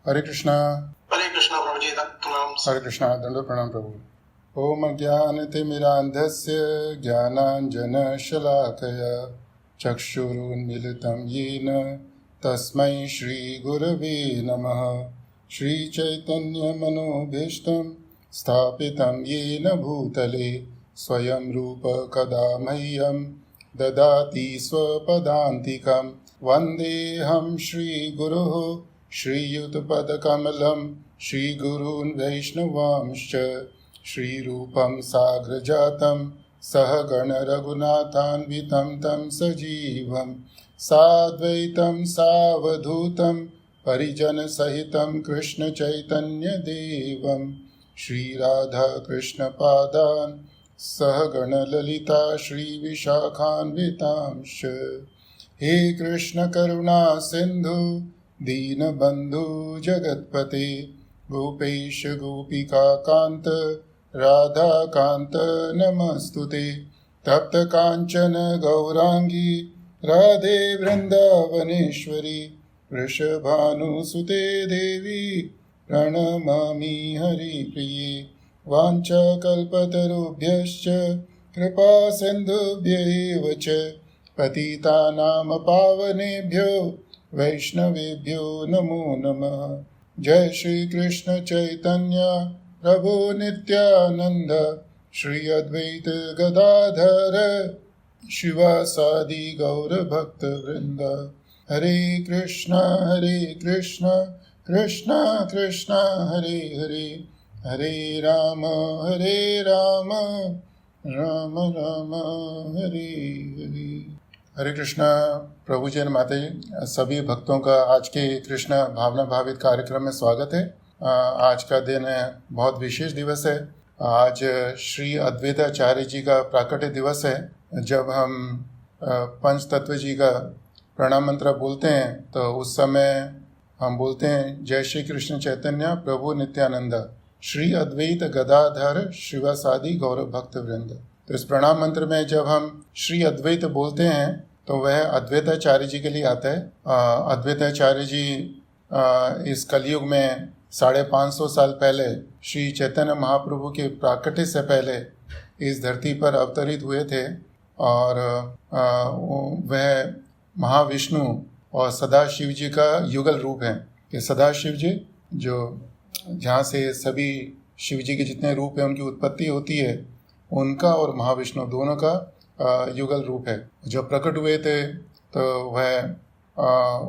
हरे कृष्णा। हरे कृष्णा प्रभु जी, प्रणाम। हरे कृष्णा, दंडवत प्रणाम प्रभु। ओम ज्ञानतिमिरान्धस्य ज्ञानाञ्जनशलाकया चक्षुरुन्मीलितं येन तस्मै श्रीगुरवे नमः। श्रीचैतन्यमनोभीष्टं स्थापितं येन भूतले स्वयं रूप कदा मह्यं ददाति स्वपदान्तिकं। वन्देऽहं श्रीगुरुः श्रीयुतपदकमलं श्रीगुरून् वैष्णवांश्च श्रीरूपं साग्रजातं सहगणरघुनाथान्वितं तं सजीवं साद्वैतं सावधूतं परिजनसहितं कृष्णचैतन्यदेवं श्रीराधाकृष्णपादान् सहगणललिता श्रीविशाखान्वितांश्च। हे कृष्ण करुणा सिन्धु दीनबन्धु जगत्पते गोपेश गोपिका कान्त राधाकान्त नमस्तुते। तप्त काञ्चन गौराङ्गी राधे वृन्दावनेश्वरी वृषभानुसुते देवी प्रणमामि हरिप्रिये। वाञ्छाकल्पतरुभ्यश्च कृपा सिन्धुभ्य एव च पतितानां पावनेभ्यो वैष्णवेभ्यो नमो नमः। जय श्री कृष्ण चैतन्य प्रभु नित्यानंद श्री अद्वैत गदाधर शिवासादि गौर भक्त वृंद। हरे कृष्णा कृष्णा कृष्णा हरे हरे, हरे राम राम राम हरे हरे। हरे कृष्णा प्रभु जी माता जी, सभी भक्तों का आज के कृष्ण भावना भावित कार्यक्रम में स्वागत है। आज का दिन बहुत विशेष दिवस है। आज श्री अद्वैताचार्य जी का प्राकट्य दिवस है। जब हम पंच तत्व जी का प्रणाम मंत्र बोलते हैं तो उस समय हम बोलते हैं जय श्री कृष्ण चैतन्य प्रभु नित्यानंद श्री अद्वैत गदाधर शिवासादि गौरव भक्त वृंद। तो इस प्रणाम मंत्र में जब हम श्री अद्वैत बोलते हैं तो वह अद्वैताचार्य जी के लिए आता है। अद्वैताचार्य जी इस कलयुग में 550 साल पहले श्री चैतन्य महाप्रभु के प्राकट्य से पहले इस धरती पर अवतरित हुए थे और वह महाविष्णु और सदाशिव जी का युगल रूप है। कि सदाशिव जी जो जहाँ से सभी शिव जी के जितने रूप हैं उनकी उत्पत्ति होती है, उनका और महाविष्णु दोनों का युगल रूप है। जब प्रकट हुए थे तो वह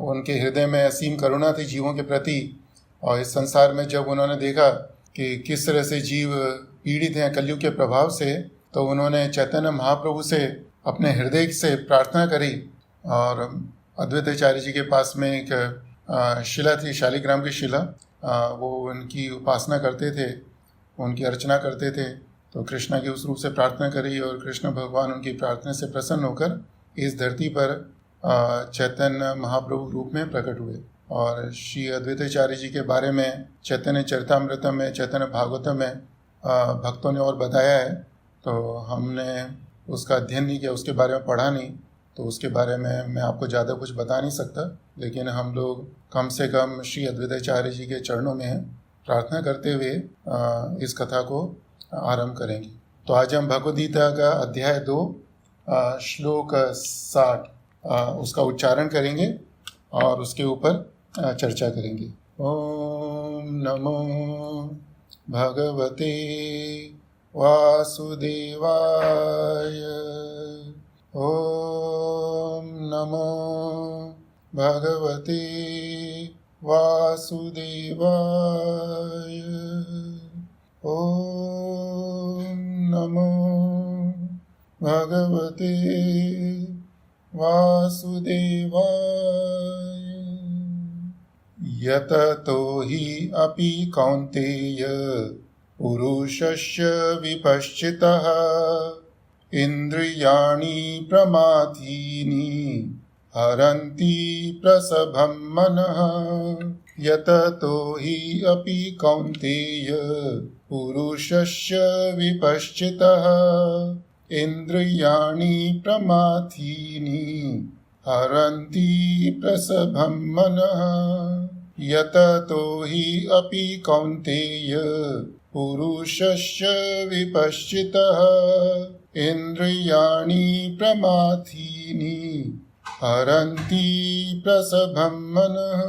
उनके हृदय में असीम करुणा थी जीवों के प्रति। और इस संसार में जब उन्होंने देखा कि किस तरह से जीव पीड़ित हैं कलयुग के प्रभाव से, तो उन्होंने चैतन्य महाप्रभु से अपने हृदय से प्रार्थना करी। और अद्वैताचार्य जी के पास में एक शिला थी, शालिग्राम की शिला, वो उनकी उपासना करते थे, उनकी अर्चना करते थे। तो कृष्णा की उस रूप से प्रार्थना करी और कृष्ण भगवान उनकी प्रार्थना से प्रसन्न होकर इस धरती पर चैतन्य महाप्रभु रूप में प्रकट हुए। और श्री अद्वैताचार्य जी के बारे में चैतन्य चरितामृतम में, चैतन्य भागवतम में भक्तों ने और बताया है। तो हमने उसका अध्ययन नहीं किया, उसके बारे में पढ़ा नहीं, तो उसके बारे में मैं आपको ज़्यादा कुछ बता नहीं सकता। लेकिन हम लोग कम से कम श्री अद्वैताचार्य जी के चरणों में प्रार्थना करते हुए इस कथा को आरंभ करेंगे। तो आज हम भगवद गीता का अध्याय 2 श्लोक 60 उसका उच्चारण करेंगे और उसके ऊपर चर्चा करेंगे। ओम नमो भगवते वासुदेवाय। ओम नमो भगवते वासुदेवाय। ओम नमो भगवते वासुदेवाय। यततो हि अपि कौन्तेय पुरुषस्य विपश्चितः इन्द्रियाणि प्रमाथीनि हरन्ति प्रसभं मनः। यततो हि अपि कौन्तेय पुरुषस्य विपश्चितः इन्द्रियाणि प्रमाथीनि हरन्ति प्रसभं मनः। यततो हि अपि कौन्तेय पुरुषस्य विपश्चितः इन्द्रियाणि प्रमाथीनि हरन्ति प्रसभं मनः.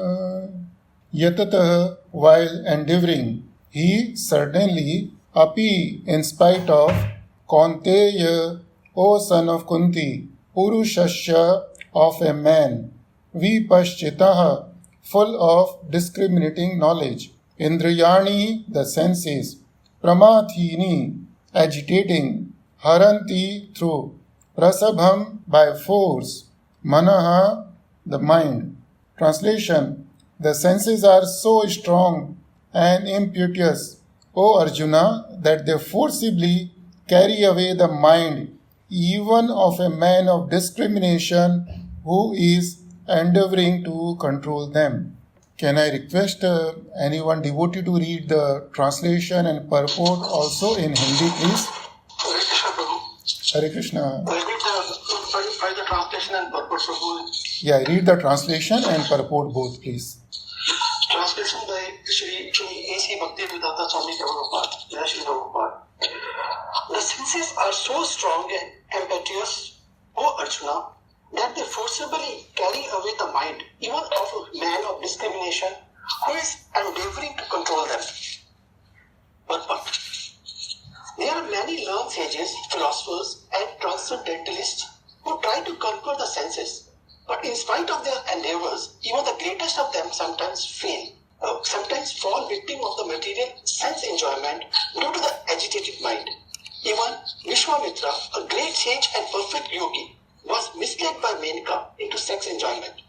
Yatataha, while endeavoring, he certainly, api, in spite of, Kaunteya, O son of Kunti, Purushasya, of a man, Vipaschitaha, full of discriminating knowledge, Indriyani, the senses, Pramathini, agitating, Haranti, through, Prasabham, by force, Manaha, the mind. Translation: the senses are so strong and impetuous, O Arjuna, that they forcibly carry away the mind even of a man of discrimination who is endeavoring to control them. Can I request anyone devotee to read the translation and purport also in Hindi, please? Hare Krishna, Prabhu. Hare Krishna. Read the translation and purport, Prabhu. Yeah, read the translation and purport both, please. Translation by Shri A.C. Bhaktivedanta Swami Prabhupada. Jai Shri Prabhupada. The senses are so strong and impetuous, O Arjuna, that they forcibly carry away the mind, even of a man of discrimination who is endeavoring to control them. Purport. There are many learned sages, philosophers, and transcendentalists who try to conquer the senses. But in spite of their endeavors, even the greatest of them sometimes fail, sometimes fall victim of the material sense enjoyment due to the agitated mind. Even Vishwamitra, a great sage and perfect yogi, was misled by Menaka into sex enjoyment.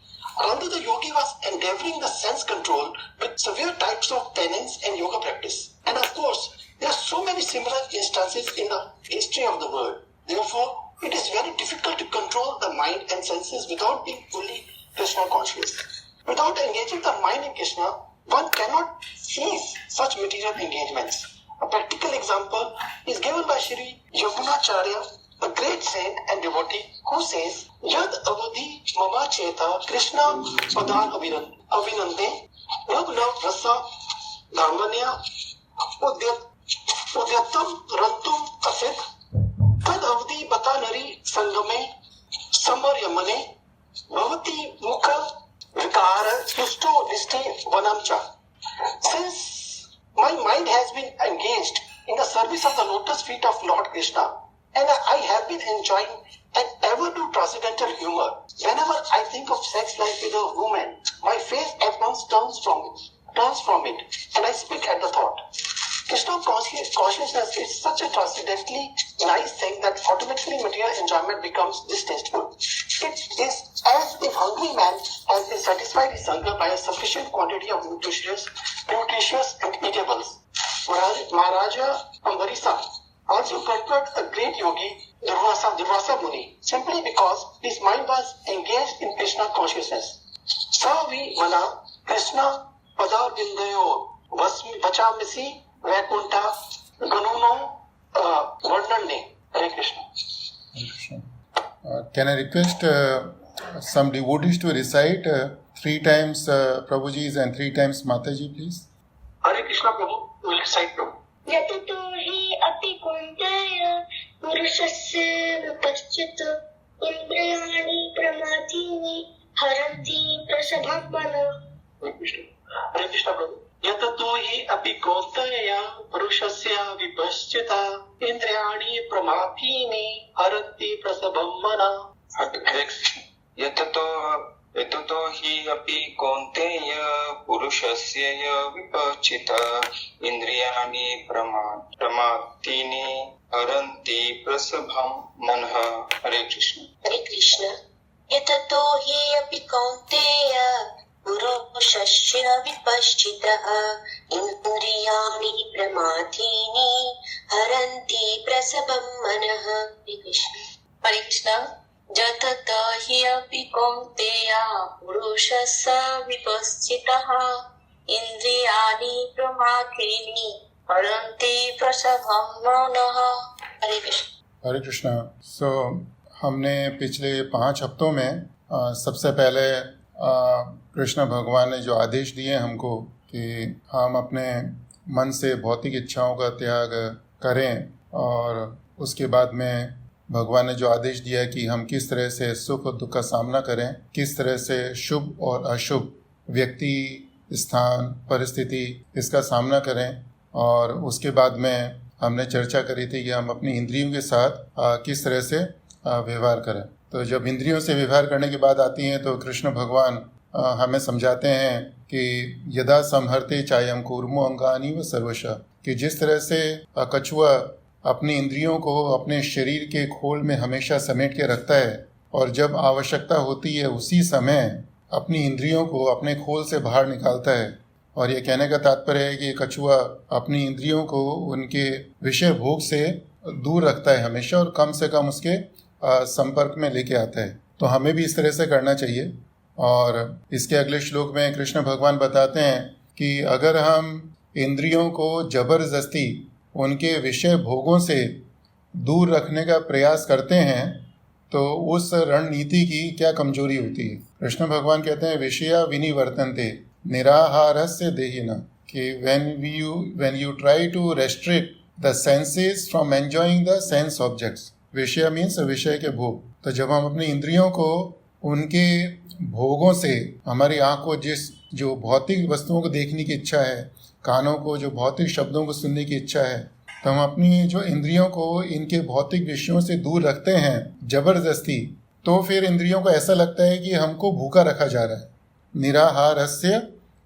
Although the yogi was endeavoring the sense control with severe types of penance and yoga practice. And of course, there are so many similar instances in the history of the world. Therefore, it is very difficult to control the mind and senses without being fully Krishna conscious. Without engaging the mind in Krishna, one cannot cease such material engagements. A practical example is given by Shri Yamunacharya, a great saint and devotee, who says, Yad avadhi mama cheta Krishna padar avinande ragnav rasa dharmanya udyatam rantum asit तद अवधि बता नरी संगमे summer यमने भवती मुख विकार सुष्टो निष्ठे वनमचा. Since my mind has been engaged in the service of the lotus feet of Lord Krishna, and I have been enjoying an ever new transcendental humor, whenever I think of sex life with a woman, my face at once turns from it, and I speak at the thought. Krishna consciousness is such a transcendently nice thing that automatically material enjoyment becomes distasteful. It is as if hungry man has been satisfied his hunger by a sufficient quantity of nutritious and eatables. Maharaja Ambarisa also preferred a great yogi, Durvasa Muni, simply because his mind was engaged in Krishna consciousness. Savi Mana Krishna Padar Bindayo Vachamisi Vaikuntha Ganuno Varnane. Hare Krishna. Hare Krishna. Can I request some devotees to recite 3 times Prabhuji's and 3 times Mataji, please? Hare Krishna, Prabhu. We will recite, Prabhu. यततो हि अपि कौन्तेय पुरुषस्य विपश्चित इन्द्रियाणि प्रमाथीनि हरन्ति प्रसभं मनः. Hare Krishna, Prabhu. यततो हि अपि कौन्तेय पुरुषस्य विपश्चित इन्द्रियाणि प्रमाथीनि हरन्ति प्रसभं मनः. हरे कृष्ण. यततो हि अपि कौन्तेय पुरुषस्य विपश्चितः इन्द्रियाणि प्रमाथीनि हरन्ति प्रसभं मनः. हरे कृष्ण. हरे कृष्ण. यततो हि अपि कौन्तेय पुरुषस्य विपश्चितः इन्द्रियाणि प्रमाथीनि हरन्ति प्रसभं मनः. हरे कृष्ण. हरे कृष्ण. यततो हि अपि कौन्तेय पुरुषस्य विपश्चितः इन्द्रियाणि प्रमाथीनि हरन्ति प्रसभं मनः. हरे कृष्ण. हरे कृष्णा. हमने पिछले 5 हफ्तों में सबसे पहले कृष्ण भगवान ने जो आदेश दिए हमको कि हम अपने मन से भौतिक इच्छाओं का त्याग करें, और उसके बाद में भगवान ने जो आदेश दिया है कि हम किस तरह से सुख और दुख का सामना करें, किस तरह से शुभ और अशुभ व्यक्ति, स्थान, परिस्थिति इसका सामना करें, और उसके बाद में हमने चर्चा करी थी कि हम अपनी इंद्रियों के साथ किस तरह से व्यवहार करें। तो जब इंद्रियों से व्यवहार करने की बात आती है तो कृष्ण भगवान हमें समझाते हैं कि यदा संहरते चायम कूर्मो अंगानी व सर्वशः, कि जिस तरह से कछुआ अपनी इंद्रियों को अपने शरीर के खोल में हमेशा समेट के रखता है, और जब आवश्यकता होती है उसी समय अपनी इंद्रियों को अपने खोल से बाहर निकालता है। और ये कहने का तात्पर्य है कि कछुआ अपनी इंद्रियों को उनके विषय भोग से दूर रखता है हमेशा, और कम से कम उसके संपर्क में लेके आता है। तो हमें भी इस तरह से करना चाहिए। और इसके अगले श्लोक में कृष्ण भगवान बताते हैं कि अगर हम इंद्रियों को जबरदस्ती उनके विषय भोगों से दूर रखने का प्रयास करते हैं तो उस रणनीति की क्या कमजोरी होती है। कृष्ण भगवान कहते हैं विषया विनिवर्तन्ते निराहारस्य देहिना, कि when you try to restrict the senses from enjoying the sense objects, विषय मीन्स विषय के भोग। तो जब हम अपनी इंद्रियों को उनके भोगों से, हमारी आँख को जो भौतिक वस्तुओं को देखने की इच्छा है, कानों को जो भौतिक शब्दों को सुनने की इच्छा है, तो हम अपनी जो इंद्रियों को इनके भौतिक विषयों से दूर रखते हैं जबरदस्ती, तो फिर इंद्रियों को ऐसा लगता है कि हमको भूखा रखा जा रहा है। निराहारस्य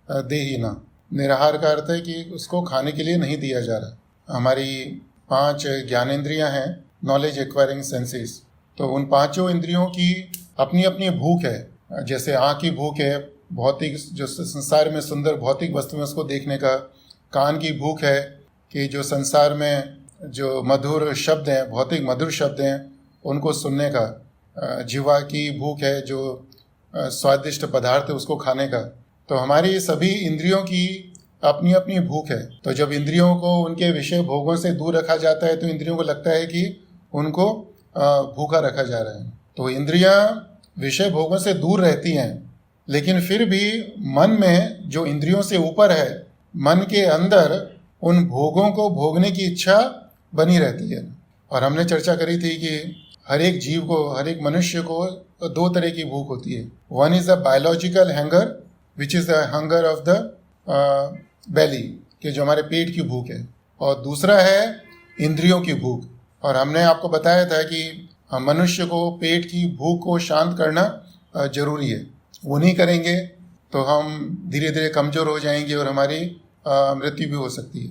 देहिना, निराहार का अर्थ है कि उसको खाने के लिए नहीं दिया जा रहा। हमारी 5 ज्ञानेंद्रियां हैं, नॉलेज एक्वायरिंग सेंसेस, तो उन 5 इंद्रियों की अपनी अपनी भूख है। जैसे आँख की भूख है भौतिक, जो संसार में सुंदर भौतिक वस्तुएं उसको देखने का। कान की भूख है कि जो संसार में जो मधुर शब्द हैं, भौतिक मधुर शब्द हैं, उनको सुनने का। जीवा की भूख है जो स्वादिष्ट पदार्थ है उसको खाने का। तो हमारी सभी इंद्रियों की अपनी अपनी भूख है। तो जब इंद्रियों को उनके विषय भोगों से दूर रखा जाता है तो इंद्रियों को लगता है कि उनको भूखा रखा जा रहा है। तो इंद्रियां विषय भोगों से दूर रहती हैं, लेकिन फिर भी मन में जो इंद्रियों से ऊपर है, मन के अंदर उन भोगों को भोगने की इच्छा बनी रहती है। और हमने चर्चा करी थी कि हर एक जीव को, हर एक मनुष्य को 2 तरह की भूख होती है। One is the biological hunger which is the hunger of the belly, कि जो हमारे पेट की भूख है, और दूसरा है इंद्रियों की भूख। और हमने आपको बताया था कि मनुष्य को पेट की भूख को शांत करना जरूरी है। वो नहीं करेंगे तो हम धीरे धीरे कमज़ोर हो जाएंगे और हमारी मृत्यु भी हो सकती है।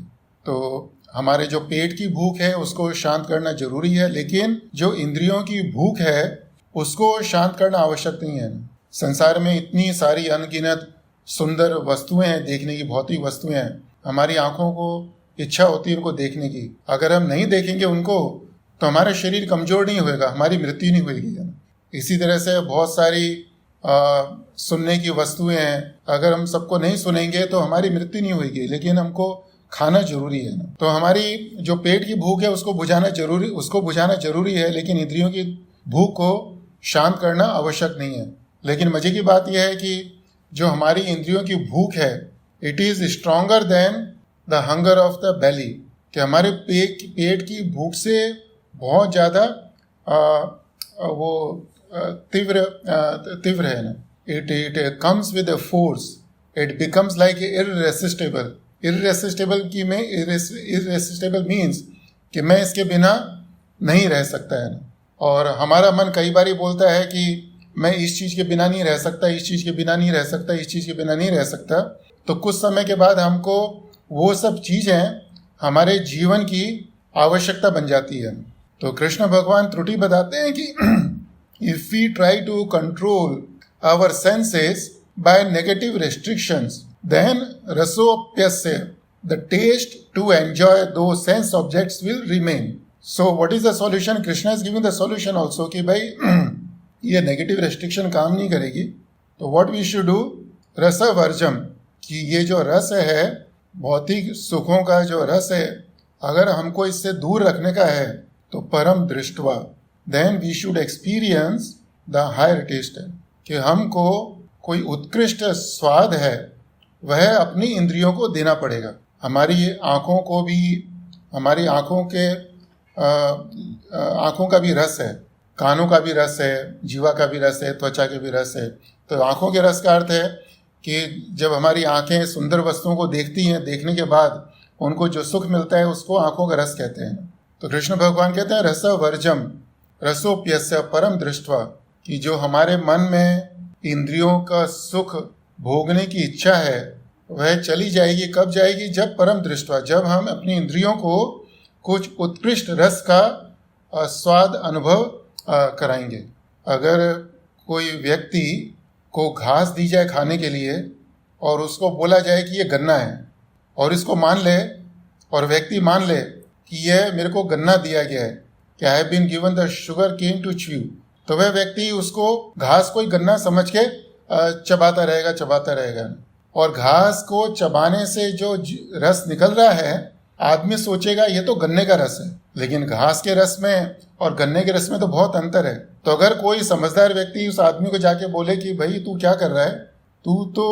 तो हमारे जो पेट की भूख है उसको शांत करना जरूरी है, लेकिन जो इंद्रियों की भूख है उसको शांत करना आवश्यक नहीं है। संसार में इतनी सारी अनगिनत सुंदर वस्तुएं हैं, देखने की भौतिक वस्तुएं हैं, हमारी आंखों को इच्छा होती है उनको देखने की। अगर हम नहीं देखेंगे उनको तो हमारा शरीर कमज़ोर नहीं होएगा, हमारी मृत्यु नहीं होगी। इसी तरह से बहुत सारी सुनने की वस्तुएं हैं, अगर हम सबको नहीं सुनेंगे तो हमारी मृत्यु नहीं होगी, लेकिन हमको खाना जरूरी है ना। तो हमारी जो पेट की भूख है उसको बुझाना जरूरी है, लेकिन इंद्रियों की भूख को शांत करना आवश्यक नहीं है। लेकिन मजे की बात यह है कि जो हमारी इंद्रियों की भूख है, it is stronger than the hunger of the belly, कि हमारे पेट की भूख से बहुत ज़्यादा वो तीव्र है ना। It comes with a force, it becomes like irresistible. Irresistible means कि मैं इसके बिना नहीं रह सकता है ना। और हमारा मन कई बार बोलता है कि मैं इस चीज़ के बिना नहीं रह सकता, इस चीज़ के बिना नहीं रह सकता, इस चीज़ के बिना नहीं रह सकता। तो कुछ समय के बाद हमको वो सब चीज़ें हमारे जीवन की आवश्यकता बन जाती है। तो कृष्ण भगवान त्रुटि बताते हैं कि if we try to control our senses by negative restrictions, then rasopyasya, the taste to enjoy those sense objects will remain. So what is the solution? Krishna is giving the solution also कि भाई ये negative restriction काम नहीं करेगी। तो what we should do, रसवर्जम, कि ये जो रस है, भौतिक सुखों का जो रस है, अगर हमको इससे दूर रखने का है तो परम दृष्टवा, then we should experience the higher taste, कि हमको कोई उत्कृष्ट स्वाद है वह अपनी इंद्रियों को देना पड़ेगा। हमारी आँखों को भी, हमारी आँखों का भी रस है, कानों का भी रस है, जीवा का भी रस है, त्वचा के भी रस है। तो आँखों के रस का अर्थ है कि जब हमारी आँखें सुंदर वस्तुओं को देखती हैं, देखने के बाद उनको जो सुख मिलता है उसको आँखों का रस कहते हैं। तो कृष्ण भगवान कहते हैं रस वर्जम रसोप्यस्य परम दृष्टवा, कि जो हमारे मन में इंद्रियों का सुख भोगने की इच्छा है वह चली जाएगी। कब जाएगी? जब परम दृष्टवा, जब हम अपनी इंद्रियों को कुछ उत्कृष्ट रस का स्वाद अनुभव कराएंगे। अगर कोई व्यक्ति को घास दी जाए खाने के लिए और उसको बोला जाए कि ये गन्ना है, और इसको मान ले, और व्यक्ति मान ले कि यह मेरे को गन्ना दिया गया है, कि I have been given the sugarcane to chew, तो वह व्यक्ति उसको घास को ही गन्ना समझ के चबाता रहेगा। और घास को चबाने से जो रस निकल रहा है, आदमी सोचेगा ये तो गन्ने का रस है, लेकिन घास के रस में और गन्ने के रस में तो बहुत अंतर है। तो अगर कोई समझदार व्यक्ति उस आदमी को जाके बोले कि भाई तू क्या कर रहा है, तू तो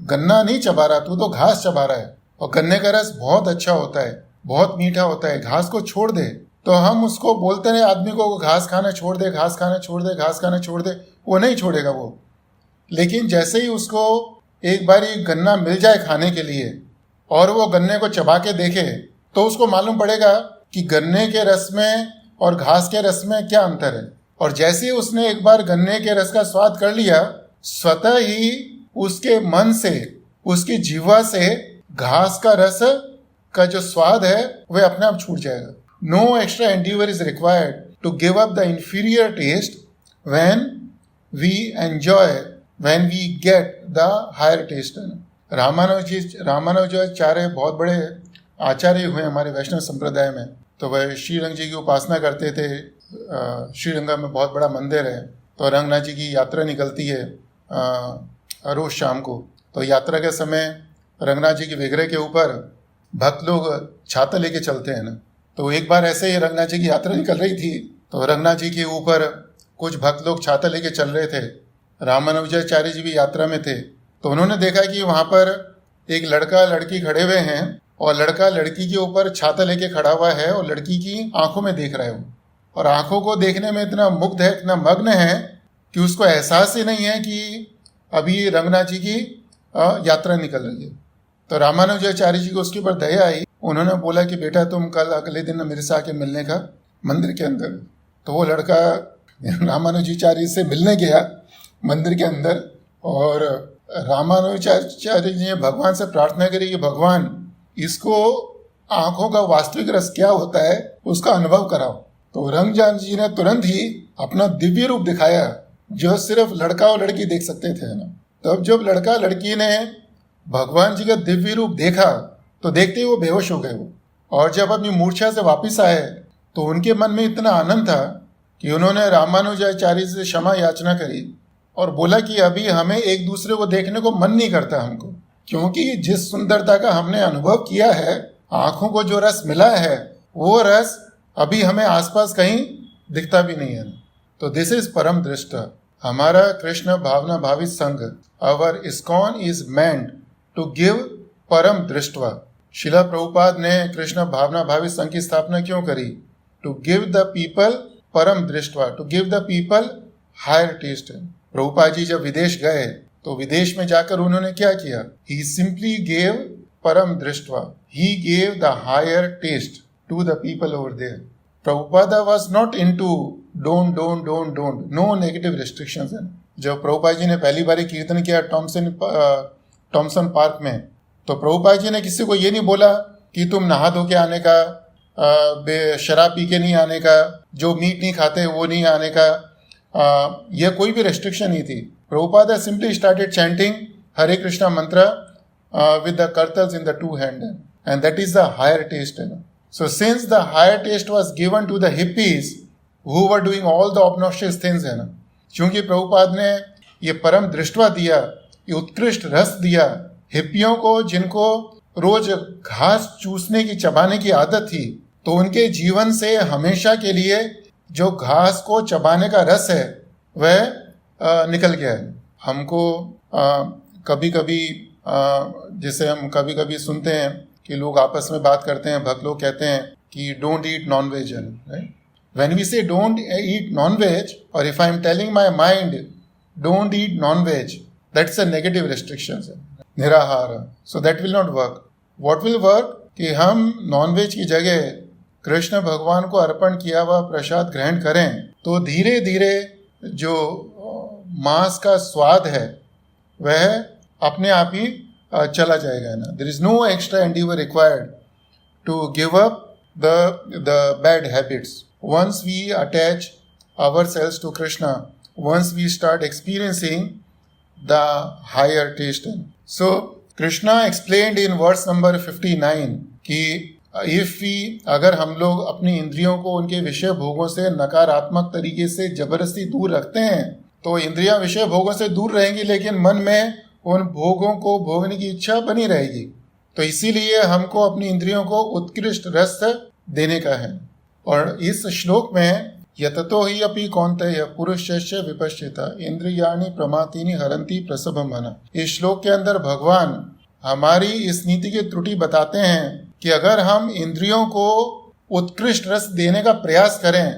गन्ना नहीं चबा रहा, तू तो घास चबा रहा है, और गन्ने का रस बहुत अच्छा होता है, बहुत मीठा होता है, घास को छोड़ दे। तो हम उसको बोलते रहे आदमी को घास खाना छोड़ दे, घास खाना छोड़ दे, घास खाना छोड़ दे, वो नहीं छोड़ेगा वो। लेकिन जैसे ही उसको एक बार गन्ना मिल जाए खाने के लिए और वो गन्ने को चबा के देखे, तो उसको मालूम पड़ेगा कि गन्ने के रस में और घास के रस में क्या अंतर है। और जैसे ही उसने एक बार गन्ने के रस का स्वाद कर लिया, स्वतः ही उसके मन से, उसकी जीवा से घास का रस का जो स्वाद है वह अपने आप छूट जाएगा। No extra endeavour is required to give up the inferior taste when we get the higher taste. Ramanujacharya बहुत बड़े आचार्य हुए हमारे वैष्णव संप्रदाय में। तो वह श्रीरंग जी की उपासना करते थे। श्रीरंगा में बहुत बड़ा मंदिर है, तो रंगनाथ जी की यात्रा निकलती है रोज शाम को। तो यात्रा के समय रंगनाथ जी की विग्रह के ऊपर भक्त लोग छाता लेके चलते हैं ना। तो एक बार ऐसे ही रंगनाथ जी की यात्रा निकल रही थी, तो रंगनाथ जी के ऊपर कुछ भक्त लोग छाता लेके चल रहे थे। रामानुजाचार्य जी भी यात्रा में थे, तो उन्होंने देखा कि वहाँ पर एक लड़का लड़की खड़े हुए हैं, और लड़का लड़की के ऊपर छाता लेके खड़ा हुआ है और लड़की की आंखों में देख रहा है वो। और आंखों को देखने में इतना मुग्ध है, इतना मग्न है कि उसको एहसास ही नहीं है कि अभी रंगनाथ जी की यात्रा निकल रही है। तो रामानुजाचार्य जी को उसके ऊपर दया आई। उन्होंने बोला कि बेटा तुम कल अगले दिन मेरे से आके मिलने का मंदिर के अंदर। तो वो लड़का रामानुजाचार्य से मिलने गया मंदिर के अंदर, और रामानुजाचार्य जी ने भगवान से प्रार्थना करी कि भगवान इसको आंखों का वास्तविक रस क्या होता है उसका अनुभव कराओ। तो रंगनाथ जी ने तुरंत ही अपना दिव्य रूप दिखाया, जो सिर्फ लड़का और लड़की देख सकते थे ना। तब जब लड़का लड़की ने भगवान जी का दिव्य रूप देखा, तो देखते ही वो बेहोश हो गए वो। और जब अपनी मूर्छा से वापस आए, तो उनके मन में इतना आनंद था कि उन्होंने रामानुजाचार्य से क्षमा याचना करी और बोला कि अभी हमें एक दूसरे को देखने को मन नहीं करता हमको, क्योंकि जिस सुंदरता का हमने अनुभव किया है, आंखों को जो रस मिला है, वो रस अभी हमें आसपास कहीं दिखता भी नहीं है। तो दिस इज परम दृष्टा। हमारा कृष्ण भावना भावित संघ, our ISKCON is meant to give परम दृष्टवा। शिला प्रभुपाद ने कृष्ण भावना भावित संघ की स्थापना क्यों करी? टू गिव द पीपल परम दृष्टवा, to give the people higher taste. Prabhupada ji जब विदेश गए, तो विदेश में जाकर उन्होंने क्या किया? ही सिंपली गेव परम दृष्टवा, he gave the higher taste to the people over there. Prabhupada was not into don't, no negative restrictions. जब प्रभुपाद जी ने पहली बारी कीर्तन किया टॉमसन पार्क में, तो प्रभुपाद जी ने किसी को ये नहीं बोला कि तुम नहा धो के आने का, शराब पी के नहीं आने का, जो मीट नहीं खाते वो नहीं आने का, यह कोई भी रेस्ट्रिक्शन नहीं थी। प्रभुपाद सिंपली स्टार्टेड चैंटिंग हरे कृष्णा मंत्र with the kartals in the two hand, and that is the higher taste. So since the higher taste was given to the hippies who were doing all the obnoxious things, है ना, क्योंकि प्रभुपाद ने ये परम दृष्टवा दिया, ये उत्कृष्ट रस दिया हिप्पियों को, जिनको रोज घास चूसने की, चबाने की आदत थी, तो उनके जीवन से हमेशा के लिए जो घास को चबाने का रस है वह निकल गया है। हमको कभी कभी जैसे हम कभी कभी सुनते हैं कि लोग आपस में बात करते हैं, भक्त लोग कहते हैं कि don't eat non veg, right? When we say don't eat non veg, और if I am telling my mind don't eat non veg, that's a negative restriction, निराहार, so that will not work. What will work कि हम non veg की जगह कृष्ण भगवान को अर्पण किया हुआ प्रसाद ग्रहण करें, तो धीरे धीरे जो मांस का स्वाद है वह अपने आप ही चला जाएगा ना. There is no extra endeavour required to give up the bad habits. Once we attach ourselves to Krishna, once we start experiencing the higher taste. So Krishna explained in verse number 59 कि if we, अगर हम लोग अपनी इंद्रियों को उनके विषय भोगों से नकारात्मक तरीके से जबरदस्ती दूर रखते हैं, तो इंद्रियां विषय भोगों से दूर रहेंगी, लेकिन मन में उन भोगों को भोगने की इच्छा बनी रहेगी. तो इसीलिए हमको अपनी इंद्रियों को उत्कृष्ट रस देने का है. और इस श्लोक में यततो ही अपि कौन्तेय पुरुषस्य विपश्चिता इंद्रियाणि प्रमातीनि हरन्ति प्रसभं मनः. इस श्लोक के अंदर भगवान हमारी इस नीति की त्रुटि बताते हैं कि अगर हम इंद्रियों को उत्कृष्ट रस देने का प्रयास करें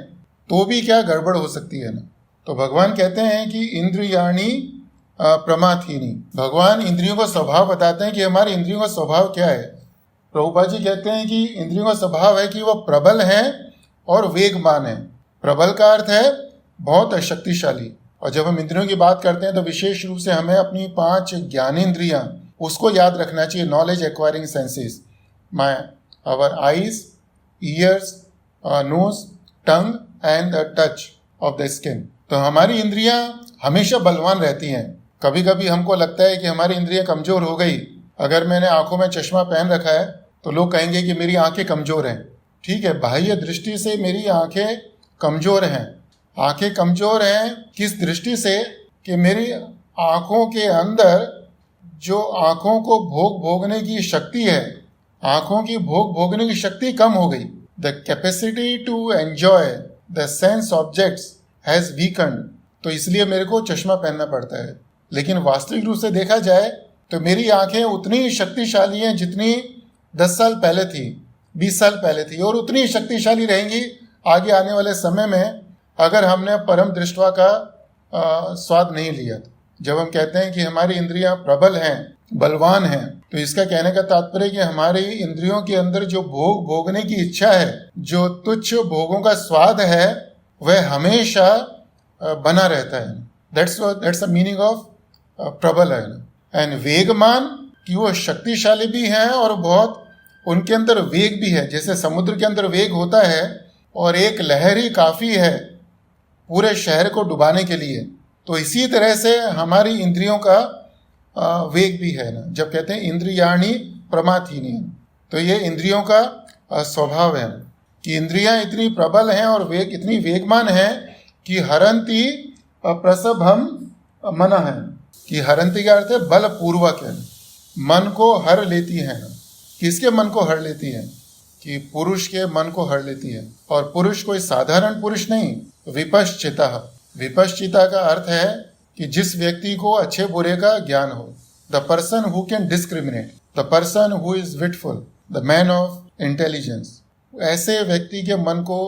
तो भी क्या गड़बड़ हो सकती है ना. तो भगवान कहते हैं कि इंद्रियाणि प्रमाथीनि. भगवान इंद्रियों का स्वभाव बताते हैं कि हमारी इंद्रियों का स्वभाव क्या है. प्रभुपाद जी कहते हैं कि इंद्रियों का स्वभाव है कि वह प्रबल है और वेगमान है. प्रबल का अर्थ है बहुत शक्तिशाली. और जब हम इंद्रियों की बात करते हैं तो विशेष रूप से हमें अपनी 5 ज्ञानेंद्रियां उसको याद रखना चाहिए. Knowledge acquiring senses, our eyes, ears, nose, tongue and the touch of the skin. तो हमारी इंद्रियां हमेशा बलवान रहती हैं. कभी कभी हमको लगता है कि हमारी इंद्रियां कमजोर हो गई. अगर मैंने आंखों में चश्मा पहन रखा है तो लोग कहेंगे कि मेरी आंखें कमजोर हैं. ठीक है, बाह्य दृष्टि से मेरी आंखें कमजोर हैं. आंखें कमजोर हैं किस दृष्टि से कि मेरी आंखों के अंदर जो आंखों को भोगने की शक्ति है, आंखों की भोगने की शक्ति कम हो गई. The capacity to enjoy the sense objects has weakened. तो इसलिए मेरे को चश्मा पहनना पड़ता है. लेकिन वास्तविक रूप से देखा जाए तो मेरी आंखें उतनी शक्तिशाली हैं जितनी 10 साल पहले थी, 20 साल पहले थी, और उतनी शक्तिशाली रहेंगी आगे आने वाले समय में अगर हमने परम दृष्टवा का स्वाद नहीं लिया. जब हम कहते हैं कि हमारी इंद्रियां प्रबल हैं, बलवान हैं, तो इसका कहने का तात्पर्य कि हमारी इंद्रियों के अंदर जो भोगने की इच्छा है, जो तुच्छ भोगों का स्वाद है, वह हमेशा बना रहता है. दैट्स द मीनिंग ऑफ प्रबल है. एंड वेगमान कि वो शक्तिशाली भी हैं और बहुत उनके अंदर वेग भी है. जैसे समुद्र के अंदर वेग होता है और एक लहर ही काफ़ी है पूरे शहर को डुबाने के लिए, तो इसी तरह से हमारी इंद्रियों का वेग भी है ना. जब कहते हैं इंद्रियाणि प्रमाथीनि, तो ये इंद्रियों का स्वभाव है कि इंद्रियां इतनी प्रबल हैं और इतनी वेगमान हैं कि हरंती प्रसभम मन है. कि हरंती का अर्थ है बलपूर्वक है, मन को हर लेती है. किसके मन को हर लेती है? कि पुरुष के मन को हर लेती है. और पुरुष कोई साधारण पुरुष नहीं, विपश्चिता. विपश्चिता का अर्थ है कि जिस व्यक्ति को अच्छे बुरे का ज्ञान हो. The person who can discriminate, the person who is witful, the man of intelligence. ऐसे व्यक्ति के मन को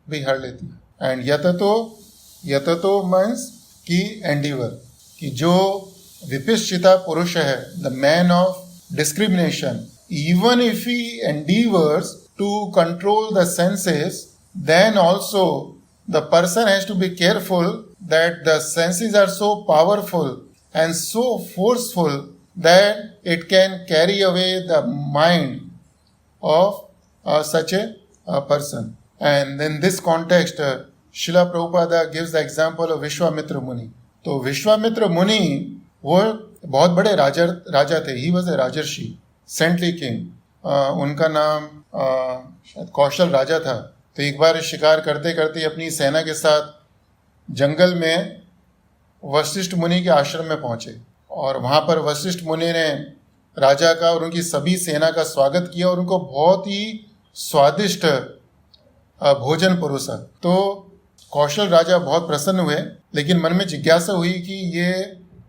भी हर लेती है. एंड यततो मीन्स की एंडीवर, कि जो विपश्चिता पुरुष है, the man of discrimination, even if he endeavors to control the senses, then also the person has to be careful that the senses are so powerful and so forceful that it can carry away the mind of such a person. And in this context, Srila Prabhupada gives the example of Vishwamitra Muni. तो विश्वामित्र मुनि वो बहुत बड़े राजा थे. ही was A Rajarshi, saintly king. उनका नाम शायद कौशल राजा था. तो एक बार शिकार करते करते अपनी सेना के साथ जंगल में वशिष्ठ मुनि के आश्रम में पहुंचे, और वहां पर वशिष्ठ मुनि ने राजा का और उनकी सभी सेना का स्वागत किया और उनको बहुत ही स्वादिष्ट भोजन परोसा. तो कौशल राजा बहुत प्रसन्न हुए, लेकिन मन में जिज्ञासा हुई कि ये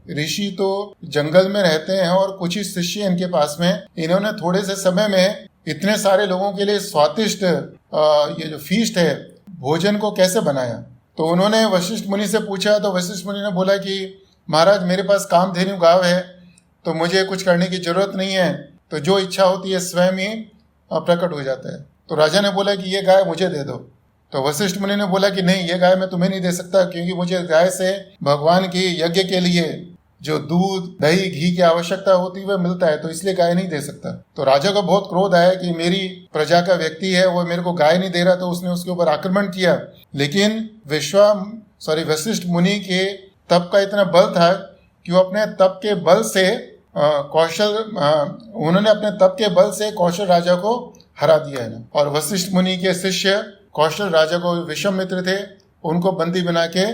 ऋषि तो जंगल में रहते हैं और कुछ ही शिष्य इनके पास में, इन्होंने थोड़े से समय में इतने सारे लोगों के लिए स्वादिष्ट ये जो फीस्ट है भोजन को कैसे बनाया। तो उन्होंने वशिष्ठ मुनि से पूछा, तो वशिष्ठ मुनि ने बोला कि महाराज मेरे पास कामधेनु गाय है, तो मुझे कुछ करने की जरूरत नहीं है, तो जो इच्छा होती है स्वयं ही प्रकट हो जाता है। तो राजा ने बोला कि ये गाय मुझे दे दो। तो वशिष्ठ मुनि ने बोला कि नहीं, ये गाय मैं तुम्हें नहीं दे सकता, क्योंकि मुझे गाय से भगवान की यज्ञ के लिए जो दूध दही घी की आवश्यकता होती है वह मिलता है, तो इसलिए गाय नहीं दे सकता। तो राजा को बहुत क्रोध आया कि मेरी प्रजा का व्यक्ति है, वो मेरे को गाय नहीं दे रहा, तो उसने उसके ऊपर आक्रमण किया। लेकिन वशिष्ठ मुनि के तप का इतना बल था कि वो अपने तप के बल से उन्होंने अपने तप के बल से कौशल राजा को हरा दिया है ना। और वशिष्ठ मुनि के शिष्य कौशल राजा को विश्वामित्र थे, उनको बंदी बना के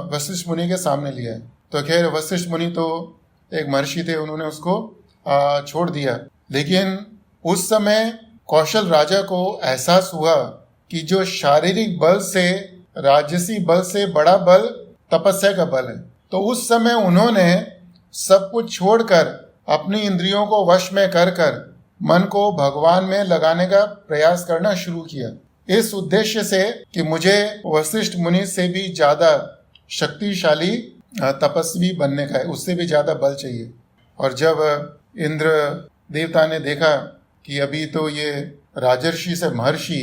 वशिष्ठ मुनि के सामने लिया है। तो खैर वशिष्ठ मुनि तो एक महर्षि थे, उन्होंने उसको छोड़ दिया। लेकिन उस समय कौशल राजा को एहसास हुआ कि जो शारीरिक बल से, राजसी बल से बड़ा बल तपस्या का बल है। तो उस समय उन्होंने सब कुछ छोड़कर अपनी इंद्रियों को वश में कर मन को भगवान में लगाने का प्रयास करना शुरू किया, इस उद्देश्य से कि मुझे वशिष्ठ मुनि से भी ज्यादा शक्तिशाली तपस्वी बनने का है, उससे भी ज्यादा बल चाहिए। और जब इंद्र देवता ने देखा कि अभी तो ये राजर्षि से महर्षि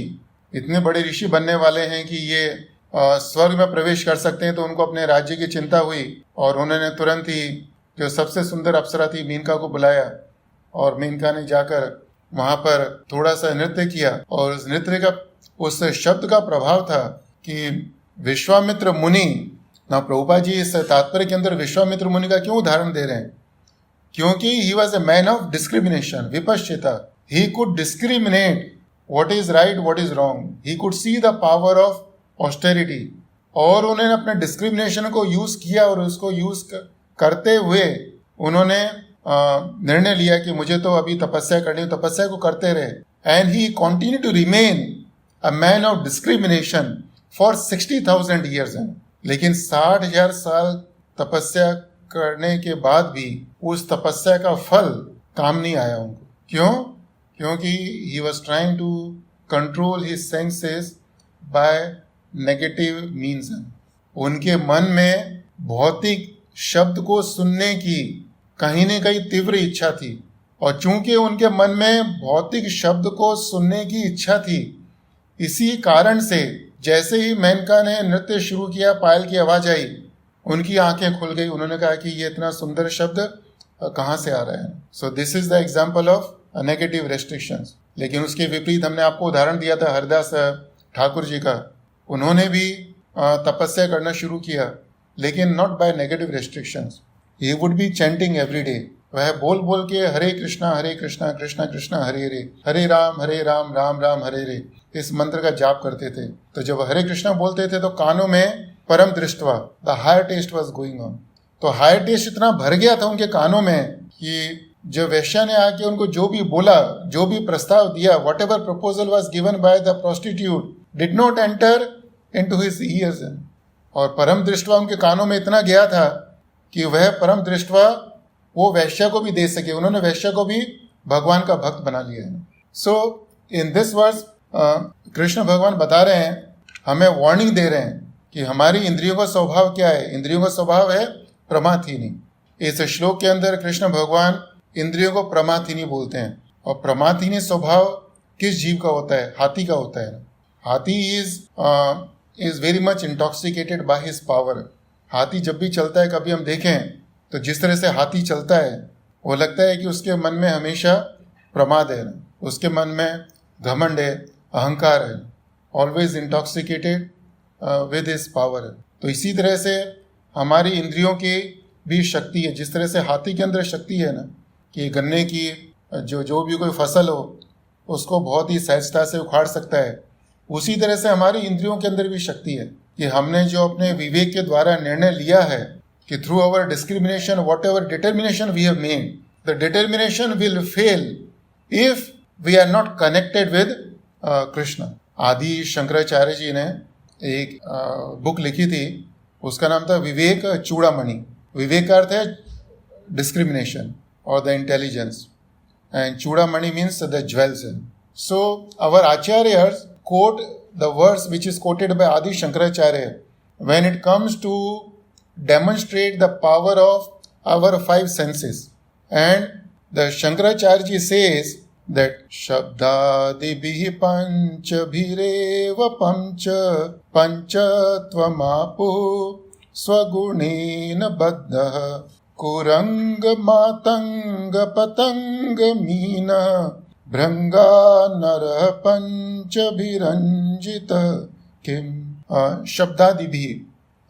इतने बड़े ऋषि बनने वाले हैं कि ये स्वर्ग में प्रवेश कर सकते हैं, तो उनको अपने राज्य की चिंता हुई और उन्होंने तुरंत ही जो सबसे सुंदर अप्सरा थी मेनका को बुलाया, और मेनका ने जाकर वहां पर थोड़ा सा नृत्य किया। और उस नृत्य का, उस शब्द का प्रभाव था कि विश्वामित्र मुनि, ना प्रभुपाद जी इस तात्पर्य के अंदर विश्वामित्र मुनि का क्यों उदाहरण दे रहे हैं, क्योंकि he was a man of discrimination, विपश्चिता। He could discriminate what is right what is wrong, he could see the power of austerity. और उन्होंने अपने डिस्क्रिमिनेशन को यूज किया और उसको यूज करते हुए उन्होंने निर्णय लिया कि मुझे तो अभी तपस्या करनी है, तपस्या को करते रहे। And he continue to remain a man of discrimination for 60,000 years. लेकिन 60,000 साल तपस्या करने के बाद भी उस तपस्या का फल काम नहीं आया उनको। क्यों? क्योंकि he was trying to control his senses by negative means. उनके मन में भौतिक शब्द को सुनने की कहीं न कहीं तीव्र इच्छा थी, और चूंकि उनके मन में भौतिक शब्द को सुनने की इच्छा थी, इसी कारण से जैसे ही मेनका ने नृत्य शुरू किया, पायल की आवाज आई, उनकी आंखें खुल गई। उन्होंने कहा कि ये इतना सुंदर शब्द कहाँ से आ रहा है। So this is the example of negative restrictions. लेकिन उसके विपरीत हमने आपको उदाहरण दिया था हरिदास ठाकुर जी का, उन्होंने भी तपस्या करना शुरू किया, लेकिन not bye negative restrictions. He would be chanting every day. वह बोल बोल के हरे कृष्णा कृष्णा कृष्णा हरे हरे राम राम राम हरे हरे इस मंत्र का जाप करते थे। तो जब हरे कृष्णा बोलते थे तो कानों में परम दृष्टवा, the higher taste was going on. तो हायर टेस्ट इतना भर गया था उनके कानों में कि जो वैश्या ने आके उनको जो भी बोला, जो भी प्रस्ताव दिया, what ever proposal was given by the prostitute did not enter into his years. और परम दृष्टवा उनके कानों में इतना गया था कि वह परम दृष्टवा वो वैश्या को भी दे सके। उन्होंने वैश्या को भी भगवान का भक्त बना लिया है। सो इन दिस वर्स कृष्ण भगवान बता रहे हैं, हमें वार्निंग दे रहे हैं कि हमारी इंद्रियों का स्वभाव क्या है। इंद्रियों का स्वभाव है प्रमाथिनी। इस श्लोक के अंदर कृष्ण भगवान इंद्रियों को प्रमाथिनी बोलते हैं। और प्रमाथिनी स्वभाव किस जीव का होता है? हाथी का होता है। हाथी is very much intoxicated by his power. हाथी जब भी चलता है, कभी हम देखें तो जिस तरह से हाथी चलता है, वो लगता है कि उसके मन में हमेशा प्रमाद है, उसके मन में घमंड है, अहंकार है, always intoxicated with his power. तो इसी तरह से हमारी इंद्रियों की भी शक्ति है। जिस तरह से हाथी के अंदर शक्ति है ना कि गन्ने की जो भी कोई फसल हो उसको बहुत ही सहजता से उखाड़ सकता है, उसी तरह से हमारी इंद्रियों के अंदर भी शक्ति है कि हमने जो अपने विवेक के द्वारा निर्णय लिया है कि through our discrimination whatever determination we have made, the determination will fail if we are not connected with Krishna. Adi Shankaracharya जी ने एक बुक लिखी थी, उसका नाम था विवेक चूड़ामणि। विवेक का अर्थ है discrimination or the intelligence, and Chudamani means the jewels. So our acharyas quote the verse which is quoted by Adi Shankaracharya when it comes to demonstrate the power of our five senses. And the Shankaracharya ji says that Shabdadibhi panchabhireva panchattvamapu swagunena baddha कुरंग Matang पतंग मीना भृंगा नर पंचभिरंजित किम शब्दादिभि.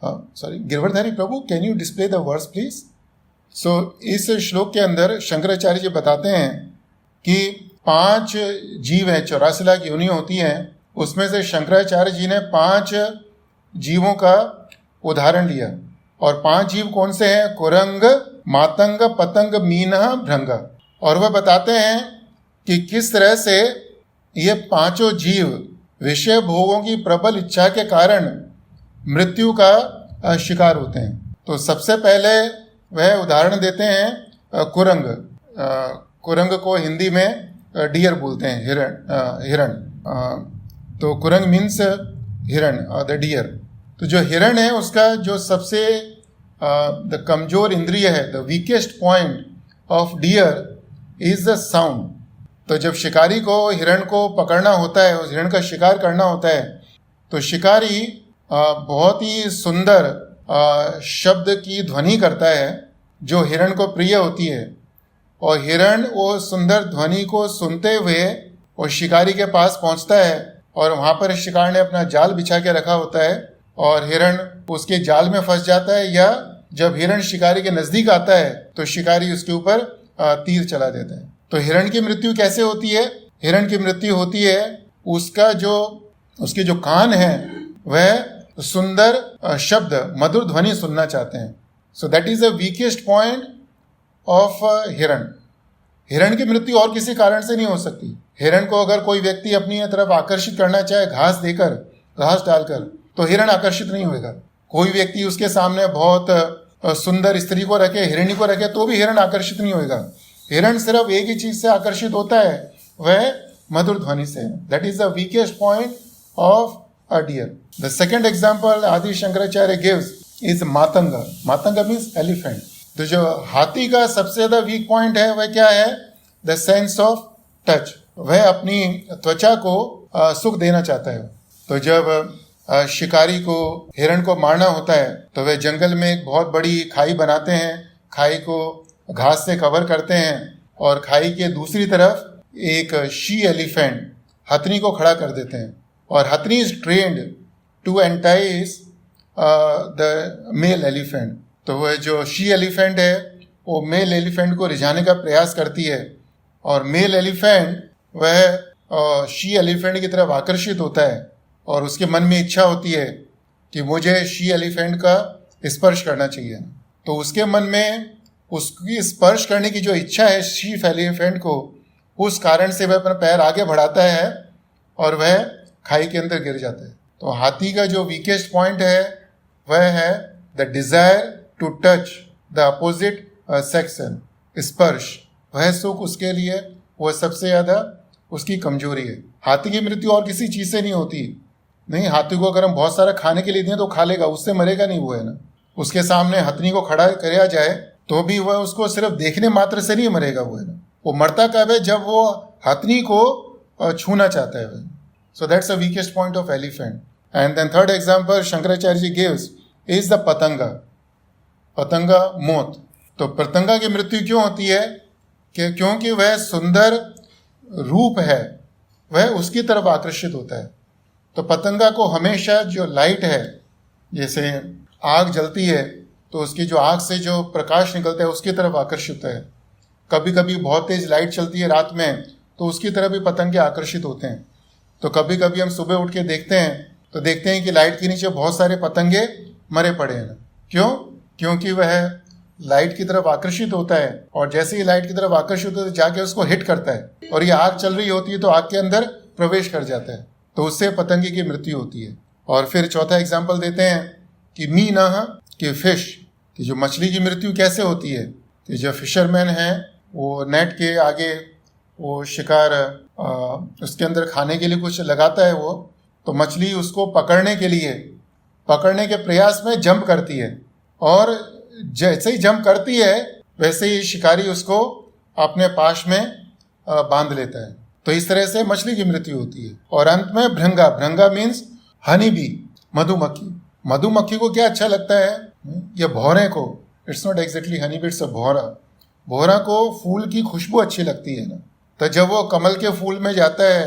Sorry, Girvardhari Prabhu, can you display the words please. So इस श्लोक के अंदर शंकराचार्य जी बताते हैं कि 5 जीव हैं, 84 लाख योनियां होती हैं. उसमें से शंकराचार्य जी ने 5 जीवों का उदाहरण लिया. और 5 जीव कौन से हैं? कुरंग, मातंग, पतंग, मीना, भृंगा. और वह बताते हैं कि किस तरह से ये 5 जीव विषय भोगों की प्रबल इच्छा के कारण मृत्यु का शिकार होते हैं. तो सबसे पहले वह उदाहरण देते हैं कुरंग. कुरंग को हिंदी में डियर बोलते हैं, हिरण. तो कुरंग मीन्स हिरण, द डियर. तो जो हिरण है उसका जो सबसे द कमजोर इंद्रिय है, the weakest point of dear is the sound. तो जब शिकारी को हिरण को पकड़ना होता है, उस हिरण का शिकार करना होता है, तो शिकारी बहुत ही सुंदर शब्द की ध्वनि करता है जो हिरण को प्रिय होती है. और हिरण वो सुंदर ध्वनि को सुनते हुए वो शिकारी के पास पहुंचता है और वहाँ पर शिकार ने अपना जाल बिछा के रखा होता है और हिरण उसके जाल में फंस जाता है. या जब हिरण शिकारी के नजदीक आता है तो शिकारी उसके ऊपर तीर चला देता है. तो हिरण की मृत्यु कैसे होती है? हिरण की मृत्यु होती है उसके जो कान हैं वह सुंदर शब्द, मधुर ध्वनि सुनना चाहते हैं. So that is the weakest point of हिरण. हिरण की मृत्यु और किसी कारण से नहीं हो सकती. हिरण को अगर कोई व्यक्ति अपनी तरफ आकर्षित करना चाहे घास देकर, घास डालकर, तो हिरण आकर्षित नहीं होगा. कोई व्यक्ति उसके सामने बहुत सुंदर स्त्री को रखे, हिरणी को रखे, तो भी हिरण आकर्षित नहीं होगा. हिरण सिर्फ एक ही चीज से आकर्षित होता है, वह मधुर ध्वनि से. That is the weakest point of a deer. The second example Adi Shankaracharya gives is मातंगा. मातंगा मीन्स एलिफेंट. तो जो हाथी का सबसे ज्यादा वीक पॉइंट है वह क्या है? The sense of touch. वह अपनी त्वचा को सुख देना चाहता है. तो जब शिकारी को हिरण को मारना होता है तो वे जंगल में एक बहुत बड़ी खाई बनाते हैं, खाई को घास से कवर करते हैं और खाई के दूसरी तरफ एक शी एलिफेंट, हथनी को खड़ा कर देते हैं. और हथनी is trained to entice the male elephant. तो वह जो शी एलिफेंट है वो मेल एलिफेंट को रिझाने का प्रयास करती है और मेल एलिफेंट वह शी एलिफेंट की तरफ आकर्षित होता है और उसके मन में इच्छा होती है कि मुझे शी एलिफेंट का स्पर्श करना चाहिए. तो उसके मन में उसकी स्पर्श करने की जो इच्छा है शी एलिफेंट को, उस कारण से वह अपना पैर आगे बढ़ाता है और वह खाई के अंदर गिर जाता है. तो हाथी का जो वीकेस्ट पॉइंट है वह है the desire to touch the opposite section. स्पर्श, वह सुख उसके लिए वह सबसे ज्यादा उसकी कमजोरी है. हाथी की मृत्यु और किसी चीज से नहीं होती. नहीं, हाथी को अगर हम बहुत सारा खाने के लिए दें तो खा लेगा, उससे मरेगा नहीं. वो है ना, उसके सामने हथनी को खड़ा कराया जाए तो भी वह उसको सिर्फ देखने मात्र से नहीं मरेगा. वो है ना, वो मरता कब है? जब वो हथनी को छूना चाहता है. So that's the weakest point of elephant. And then third example Shankaracharya ji gives is the पतंगा. पतंगा, मोत. तो पतंगा की मृत्यु क्यों होती है? क्योंकि वह सुंदर रूप है, वह उसकी तरफ आकर्षित होता है. तो पतंगा को हमेशा जो लाइट है, जैसे आग जलती है तो उसकी जो आग से जो प्रकाश निकलता है उसकी तरफ आकर्षित होता है. कभी कभी बहुत तेज लाइट चलती है रात में तो उसकी तरफ भी पतंगे आकर्षित होते हैं. तो कभी कभी हम सुबह उठ के देखते हैं तो देखते हैं कि लाइट के नीचे बहुत सारे पतंगे मरे पड़े हैं. क्यों? क्योंकि वह लाइट की तरफ आकर्षित होता है और जैसे ही लाइट की तरफ आकर्षित होता है जाके उसको हिट करता है और ये आग चल रही होती है तो आग के अंदर प्रवेश कर जाता है, तो उससे पतंगे की मृत्यु होती है. और फिर चौथा एग्जाम्पल देते हैं कि मीना, कि फिश. कि जो मछली की मृत्यु कैसे होती है कि जो फिशरमैन हैं वो नेट के आगे वो शिकार उसके अंदर खाने के लिए कुछ लगाता है वो, तो मछली उसको पकड़ने के प्रयास में जंप करती है और जैसे ही जंप करती है वैसे ही शिकारी उसको अपने पास में बांध लेता है। तो इस तरह से मछली की मृत्यु होती है। और अंत में भृंगा मीन्स हनी बी, मधुमक्खी को क्या अच्छा लगता है, ये भौरे को, it's not exactly honey bee, it's a भौरा को फूल की खुशबू अच्छी लगती है ना। तो जब वो कमल के फूल में जाता है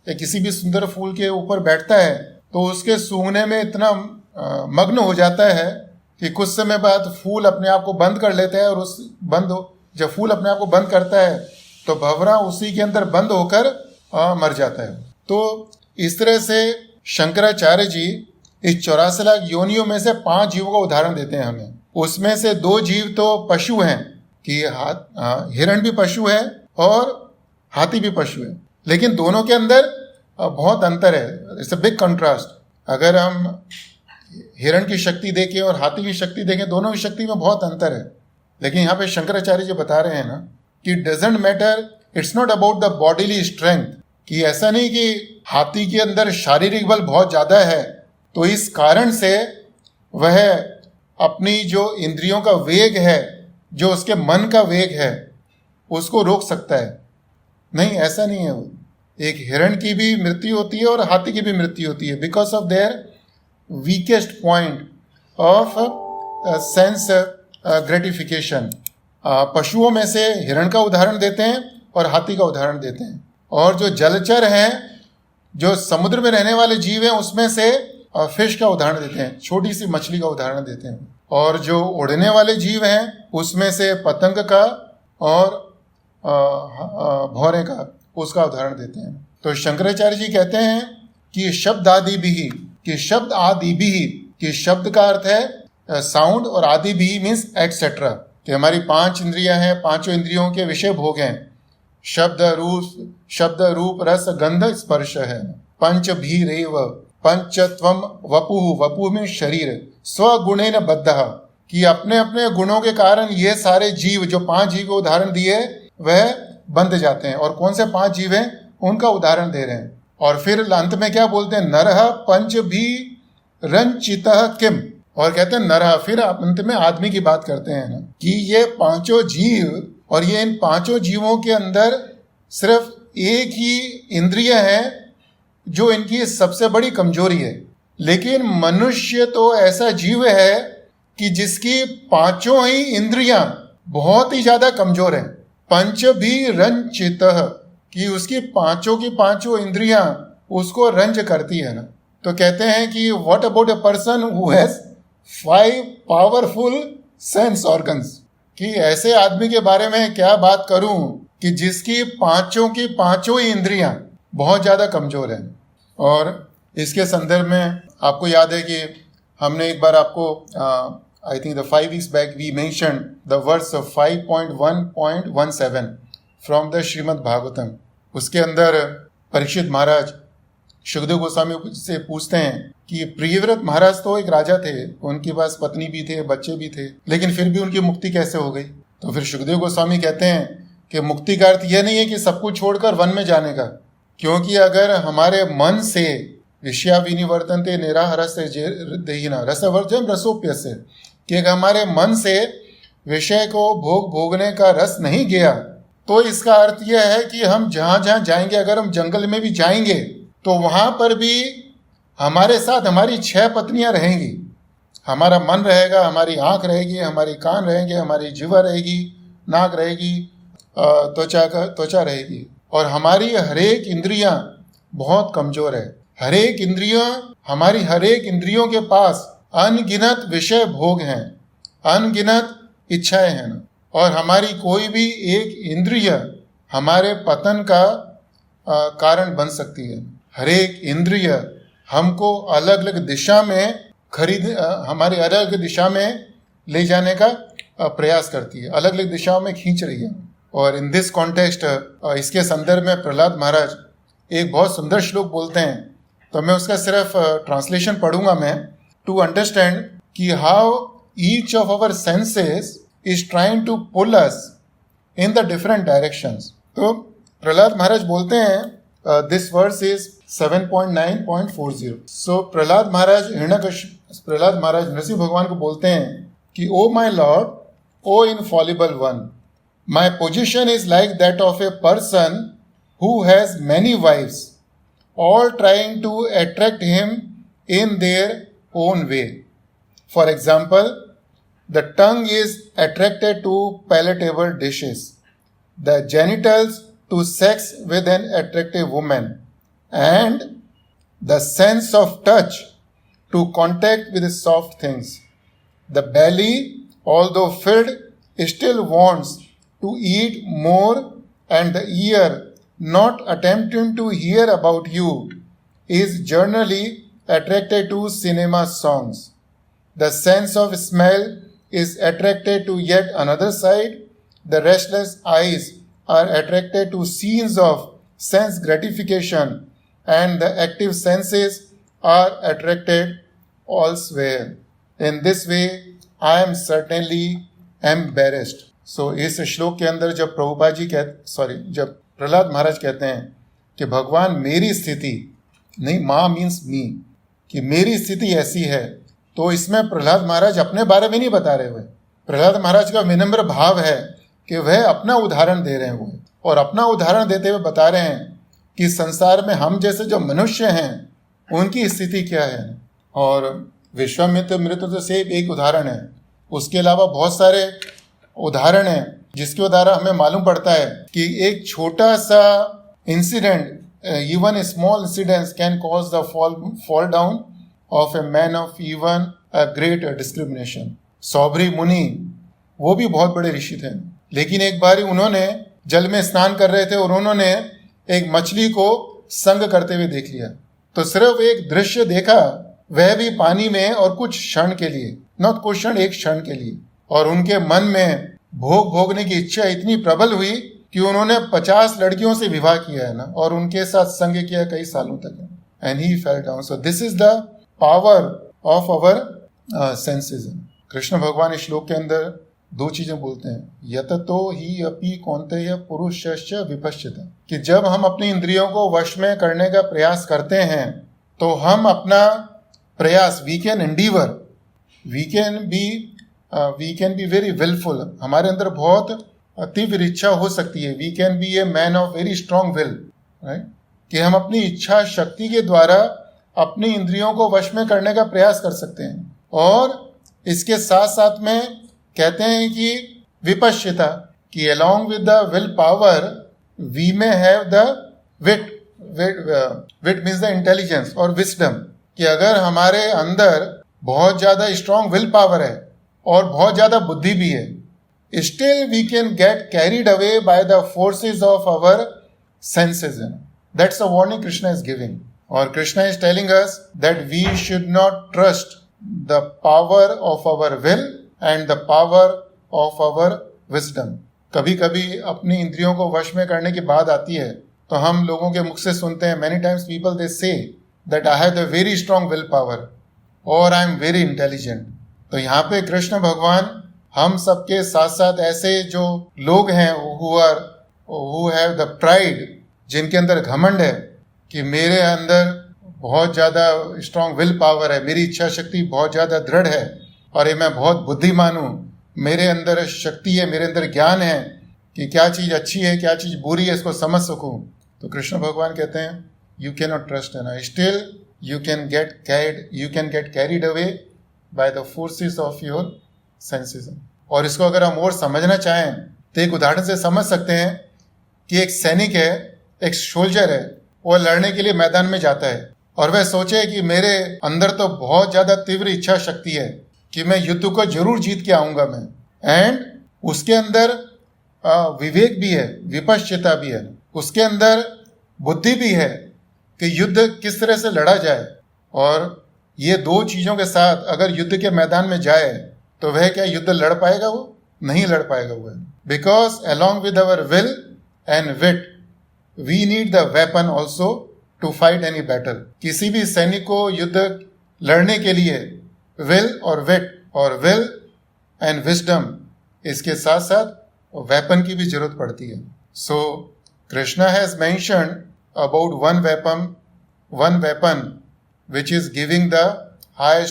या किसी भी सुंदर फूल के ऊपर बैठता है तो उसके सूंघने में इतना मग्न हो जाता है कि कुछ समय बाद फूल अपने आप को बंद कर लेता है और जब फूल अपने आप को बंद करता है तो भंवरा उसी के अंदर बंद होकर मर जाता है। तो इस तरह से शंकराचार्य जी इस 84 लाख योनियों में से 5 जीवों का उदाहरण देते हैं हमें। उसमें से 2 जीव तो पशु हैं कि हिरण भी पशु है और हाथी भी पशु है, लेकिन दोनों के अंदर बहुत अंतर है। It's a big contrast. अगर हम हिरण की शक्ति देखें और हाथी की शक्ति देखें, दोनों की शक्ति में बहुत अंतर है। लेकिन यहाँ पे शंकराचार्य जी बता रहे हैं ना कि doesn't matter, it's not about the bodily strength, कि ऐसा नहीं कि हाथी के अंदर शारीरिक बल बहुत ज़्यादा है तो इस कारण से वह अपनी जो इंद्रियों का वेग है, जो उसके मन का वेग है, उसको रोक सकता है। नहीं, ऐसा नहीं है। एक हिरण की भी मृत्यु होती है और हाथी की भी मृत्यु होती है because of their weakest point of sense gratification. पशुओं में से हिरण का उदाहरण देते हैं और हाथी का उदाहरण देते हैं। और जो जलचर हैं, जो समुद्र में रहने वाले जीव हैं, उसमें से फिश का उदाहरण देते हैं, छोटी सी मछली का उदाहरण देते हैं। और जो उड़ने वाले जीव हैं उसमें से पतंग का और भौरे का, उसका उदाहरण देते हैं। तो शंकराचार्य जी कहते हैं कि शब्द आदि भी, कि शब्द का अर्थ है साउंड और आदि भी मीन्स एक्सेट्रा, कि हमारी 5 इंद्रियां हैं, 5 इंद्रियों के विषय भोग हैं। शब्द रूप रस गंध स्पर्श है। पंच भी रेव पंचत्वम वपु में शरीर स्वगुणेन बद्धः, कि अपने अपने गुणों के कारण ये सारे जीव, जो 5 जीव के उदाहरण दिए, वह बंध जाते हैं। और कौन से 5 जीव हैं उनका उदाहरण दे रहे हैं। और फिर अंत में क्या बोलते हैं, नरह पंच भी रंचितः किम, और कहते हैं नरह, फिर अंत में आदमी की बात करते हैं ना, कि ये 5 जीव, और ये इन 5 जीवों के अंदर सिर्फ एक ही इंद्रिय है जो इनकी सबसे बड़ी कमजोरी है। लेकिन मनुष्य तो ऐसा जीव है कि जिसकी 5 ही इंद्रियां बहुत ही ज्यादा कमजोर है। पंच भी रंचितः, कि उसकी 5 की 5 इंद्रियां उसको रंज करती है ना। तो कहते हैं कि what about a person who has 5 powerful sense organs, कि ऐसे आदमी के बारे में क्या बात करूं कि जिसकी 5 की 5 ही इंद्रियां बहुत ज़्यादा कमज़ोर हैं। और इसके संदर्भ में आपको याद है कि हमने एक बार आपको I think the 5 weeks back we mention the verse 5.1.17 from the Shrimad Bhagavatam. उसके अंदर परीक्षित महाराज सुखदेव गोस्वामी से पूछते हैं कि प्रियव्रत महाराज तो एक राजा थे, उनके पास पत्नी भी थे, बच्चे भी थे, लेकिन फिर भी उनकी मुक्ति कैसे हो गई। तो फिर सुखदेव गोस्वामी कहते हैं कि मुक्ति का अर्थ यह नहीं है कि सब कुछ छोड़कर वन में जाने का, क्योंकि अगर हमारे मन से विषया विनिवर्तन्ते निराहरस्य देहिना रसवर्जम रसोप्यस्य, कि अगर हमारे मन से विषय को भोगने का रस नहीं गया तो इसका अर्थ यह है कि हम जहाँ जहाँ जाएंगे, अगर हम जंगल में भी जाएंगे तो वहाँ पर भी हमारे साथ हमारी 6 पत्नियाँ रहेंगी। हमारा मन रहेगा, हमारी आँख रहेगी, हमारी कान रहेंगे, हमारी जिह्वा रहेगी, नाक रहेगी, त्वचा रहेगी। और हमारी हरेक इंद्रियां बहुत कमजोर है। हमारी हरेक इंद्रियों के पास अनगिनत विषय भोग हैं, अनगिनत इच्छाएं हैं ना। और हमारी कोई भी एक इंद्रिय हमारे पतन का कारण बन सकती है। हरेक इंद्रिय हमको अलग अलग दिशा में हमारे अलग अलग दिशा में ले जाने का प्रयास करती है, अलग अलग दिशाओं में खींच रही है। और इन दिस कॉन्टेक्स्ट इसके संदर्भ में प्रहलाद महाराज एक बहुत सुंदर श्लोक बोलते हैं, तो मैं उसका सिर्फ ट्रांसलेशन पढ़ूंगा मैं, टू अंडरस्टैंड कि how each of our senses is trying to pull us in the different directions. तो प्रहलाद महाराज बोलते हैं, this verse is 7.9.40. So Prahlad महाराज नरसिंह भगवान को बोलते हैं कि oh my lord, oh infallible one, my position is like that of a person who has many wives, all trying to attract him in their own way. For example, the tongue is attracted to palatable dishes, the genitals to sex with an attractive woman, and the sense of touch to contact with soft things. The belly, although filled, still wants to eat more, and the ear, not attempting to hear about you, is generally attracted to cinema songs. The sense of smell is attracted to yet another side. The restless eyes are attracted to scenes of sense gratification, and the active senses are attracted elsewhere. In this way, I am certainly embarrassed. So, इस श्लोक के अंदर जब जब प्रहलाद महाराज कहते हैं कि भगवान मेरी स्थिति, नहीं, माँ मीन्स मी, कि मेरी स्थिति ऐसी है, तो इसमें प्रहलाद महाराज अपने बारे में नहीं बता रहे हुए. प्रहलाद महाराज का विनम्र भाव है कि वह अपना उदाहरण दे रहे हैं हुए, और अपना उदाहरण देते हुए बता रहे हैं कि संसार में हम जैसे जो मनुष्य हैं उनकी स्थिति क्या है. और विश्वामित्र मृत्यु से एक उदाहरण है, उसके अलावा बहुत सारे उदाहरण हैं जिसके द्वारा हमें मालूम पड़ता है कि एक छोटा सा incident, even a small incident can cause the fall down of A man of even a great discrimination. Saubhari मुनि, वो भी बहुत बड़े ऋषि थे, लेकिन एक बार उन्होंने जल में स्नान कर रहे थे और उन्होंने एक मछली को संग करते हुए देख लिया. तो सिर्फ एक दृश्य देखा, वह भी पानी में, और कुछ क्षण के लिए, नॉट कुछ क्षण, एक क्षण के लिए, और उनके मन में भोगने की इच्छा इतनी प्रबल हुई कि उन्होंने 50 लड़कियों से विवाह किया है ना, और उनके साथ संग किया कई सालों तक. And he fell down. So this is the power of our senses. Krishna भगवान इस श्लोक के अंदर दो चीजें बोलते हैं, यततो ही अपि कौन्तेय पुरुषस्य विपश्चिता, कि जब हम अपनी इंद्रियों को वश में करने का प्रयास करते हैं तो हम अपना प्रयास, we can endeavour, we can be very wilful, हमारे अंदर बहुत तीव्र इच्छा हो सकती है. We can be a man of very strong will, right, कि हम अपनी इच्छा शक्ति के द्वारा अपनी इंद्रियों को वश में करने का प्रयास कर सकते हैं. और इसके साथ साथ में कहते हैं कि विपश्चिता, कि along with the will power we may have the wit means the intelligence और wisdom, कि अगर हमारे अंदर बहुत ज़्यादा स्ट्रांग विल पावर है और बहुत ज़्यादा बुद्धि भी है, still we can get carried away by the forces of our senses. That's the warning Krishna is giving. Or Krishna is telling us that we should not trust the power of our will and the power of our wisdom. कभी कभी अपनी इंद्रियों को वश में करने की बात आती है तो हम लोगों के मुख से सुनते हैं, many times people they say that I have the very strong will power or I am very intelligent. तो यहाँ पे कृष्ण भगवान हम सबके साथ साथ ऐसे जो लोग हैं who have the pride, जिनके अंदर घमंड है कि मेरे अंदर बहुत ज़्यादा स्ट्रांग विल पावर है, मेरी इच्छा शक्ति बहुत ज़्यादा दृढ़ है और ये मैं बहुत बुद्धिमान हूँ, मेरे अंदर शक्ति है, मेरे अंदर ज्ञान है कि क्या चीज़ अच्छी है क्या चीज़ बुरी है, इसको समझ सकूँ. तो कृष्ण भगवान कहते हैं you can not trust and, still you can get carried away by the forces of your senses. और इसको अगर हम और समझना चाहें तो एक उदाहरण से समझ सकते हैं कि एक सैनिक है, एक सोल्जर है, वो लड़ने के लिए मैदान में जाता है और वह सोचे कि मेरे अंदर तो बहुत ज़्यादा तीव्र इच्छा शक्ति है कि मैं युद्ध को जरूर जीत के आऊँगा मैं, एंड उसके अंदर विवेक भी है, विपश्चिता भी है, उसके अंदर बुद्धि भी है कि युद्ध किस तरह से लड़ा जाए. और ये दो चीज़ों के साथ अगर युद्ध के मैदान में जाए तो वह क्या युद्ध लड़ पाएगा? वो नहीं लड़ पाएगा. वो because along with our will and wit we need the weapon also to fight any battle. किसी भी सैनिक को युद्ध लड़ने के लिए विल और विट, और विल एंड विजडम, इसके साथ साथ वेपन की भी जरूरत पड़ती है. So Krishna has mentioned about one weapon which is giving the higher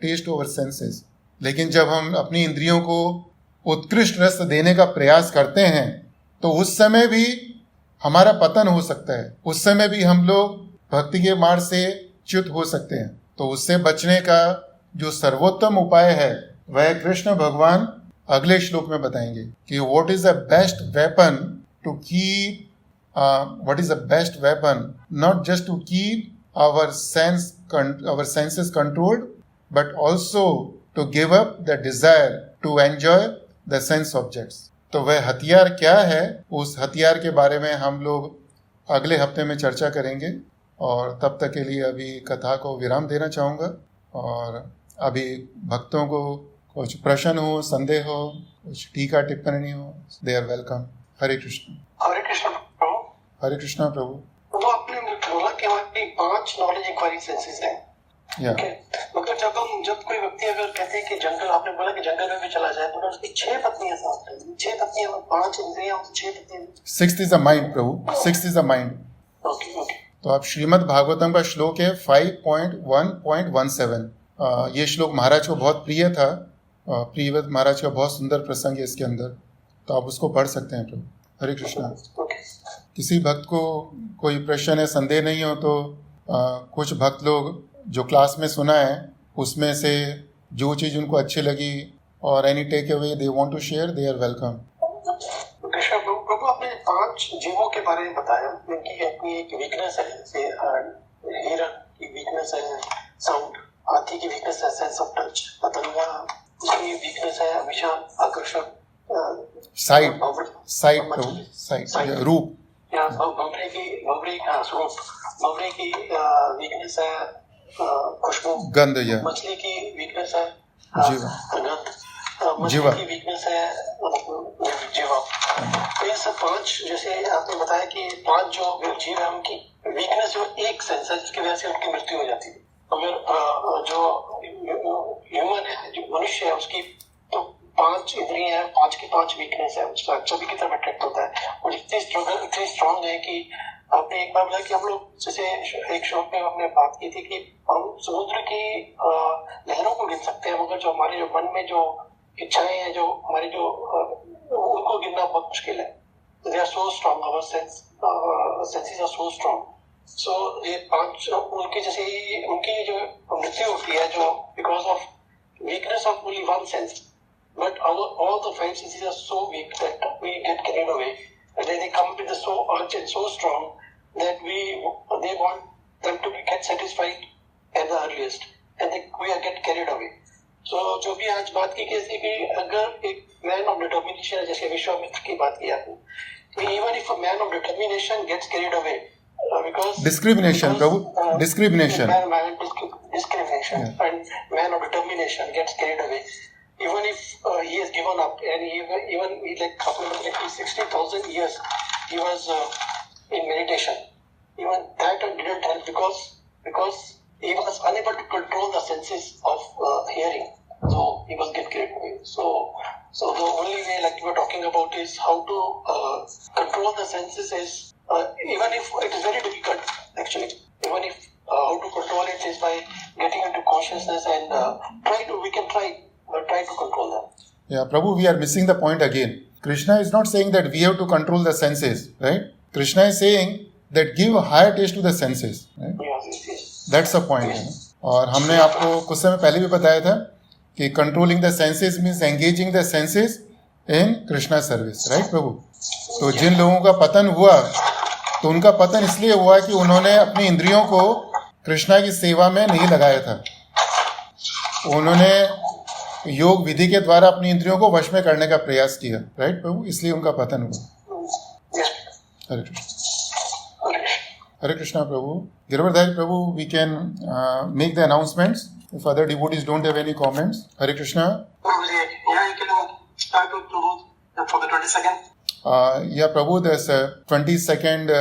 taste to our senses. लेकिन जब हम अपनी इंद्रियों को उत्कृष्ट रस देने का प्रयास करते हैं तो उस समय भी हमारा पतन हो सकता है, उस समय भी हम लोग भक्ति के मार्ग से च्युत हो सकते हैं. तो उससे बचने का जो सर्वोत्तम उपाय है वह कृष्ण भगवान अगले श्लोक में बताएंगे कि what is the best weapon to keep not just to keep our senses controlled, but also to give up the desire to enjoy the sense objects. तो वह हथियार क्या है, उस हथियार के बारे में हम लोग अगले हफ्ते में चर्चा करेंगे. और तब तक के लिए अभी कथा को विराम देना चाहूँगा. और अभी भक्तों को कुछ प्रश्न हो, संदेह हो, कुछ टीका टिप्पणी हो, दे आर वेलकम. हरे कृष्ण. हरे कृष्ण प्रभु. हरे कृष्णा प्रभु. तो आपने बोला कि हमारी 5 नॉलेज इंक्वायरी सेंसेस हैं. मगर जब कोई व्यक्ति अगर कहते हैं कि जंगल, आपने बोला कि जंगल में भी चला जाए तो उसकी 6 पत्नियां साथ हैं. 6 पत्नियां, 5 इंद्रियां, 6 पत्नियां. 6th is the mind Prabhu, 6th is the mind. Okay. तो आप श्रीमद् भागवतम का श्लोक है 5.1.17. ये श्लोक महाराज को बहुत प्रिय था. प्रियव्रत महाराज का बहुत सुंदर प्रसंग है इसके अंदर, तो आप उसको पढ़ सकते हैं प्रभु. हरे कृष्णा. किसी भक्त को कोई प्रश्न है, संदेह नहीं हो तो कुछ भक्त लोग जो क्लास में सुना है उसमें से जो चीज़ उनको अच्छी लगी और any take away they want to share, they are welcome. Krishna Prabhu, आपने 5 जीवों के बारे में बताया. उनकी अपनी एक वीकनेस है, जैसे हिरण की वीकनेस है साउंड, हाथी की वीकनेस है सेंस ऑफ टच, पतंगा की वीकनेस है हमेशा आकर्षण, साइट रूप, या भंवरे की वीकनेस है खुशबू, गंध, या मछली की वीकनेस है गंध, जीवा की वीकनेस है जीवा. तो ये सब 5, जैसे आपने बताया कि 5 जो जीव है उनकी वीकनेस जो एक सेंस है जिसकी वजह से उनकी मृत्यु हो जाती है. अगर जो ह्यूमन है, जो मनुष्य है, उसकी तो 5 इंद्रियां हैं, 5 की 5 वीकनेस है, उसका सभी की तरफ अट्रैक्ट होता है. और इतनी स्ट्रॉन्ग है कि आपने एक बार बोला कि हम लोग, जैसे एक श्लोक में हमने बात की थी कि हम समुद्र की लहरों को गिन सकते हैं, मगर जो हमारे जो मन में जो इच्छाएं हैं, जो हमारी जो उनको गिनना बहुत मुश्किल है. They are so strong, our senses are so strong. So ये 5 उनकी, जैसे उनकी जो मृत्यु होती है जो because of weakness of only one sense, but all the 5 senses are so weak that we get carried away, and then they come with the so urge and so strong that they want them to get satisfied at the earliest, and we get carried away. So जो भी आज बात की कैसे कि अगर एक man of determination है, जैसे विश्वामित्र की बात की आपने, even if a man of determination gets carried away because discrimination Prabhu, discrimination and man of determination gets carried away, even if he has given up, and even he like 60,000 years he was in meditation, even that didn't help because he was unable to control the senses of hearing, so he was get carried away. So the only way, like we were talking about, is how to control the senses is, even if it is very difficult actually, even if how to control it is by getting into consciousness and we can try to control them. Yeah, Prabhu, we are missing the point again. Krishna is not saying that we have to control the senses, right? Krishna is saying that give a higher taste to the senses, right? Yes. That's the point. Yes. और हमने आपको कुछ समय पहले भी बताया था कि controlling the senses means engaging the senses in Krishna service, right Prabhu? तो जिन लोगों का पतन हुआ तो उनका पतन इसलिए हुआ कि उन्होंने अपनी इंद्रियों को कृष्णा की सेवा में नहीं लगाया था. उन्होंने योग विधि के द्वारा अपनी इंद्रियों को वश में करने का प्रयास किया, राइट प्रभु? इसलिए उनका पतन हुआ. हरे कृष्ण. हरे कृष्णा प्रभु. गिरवरधारी प्रभु, we can make the announcements if other devotees don't have any comments. Hare Krishna. Start with Prabhu for the 22nd. Yeah, Prabhu, there's 22nd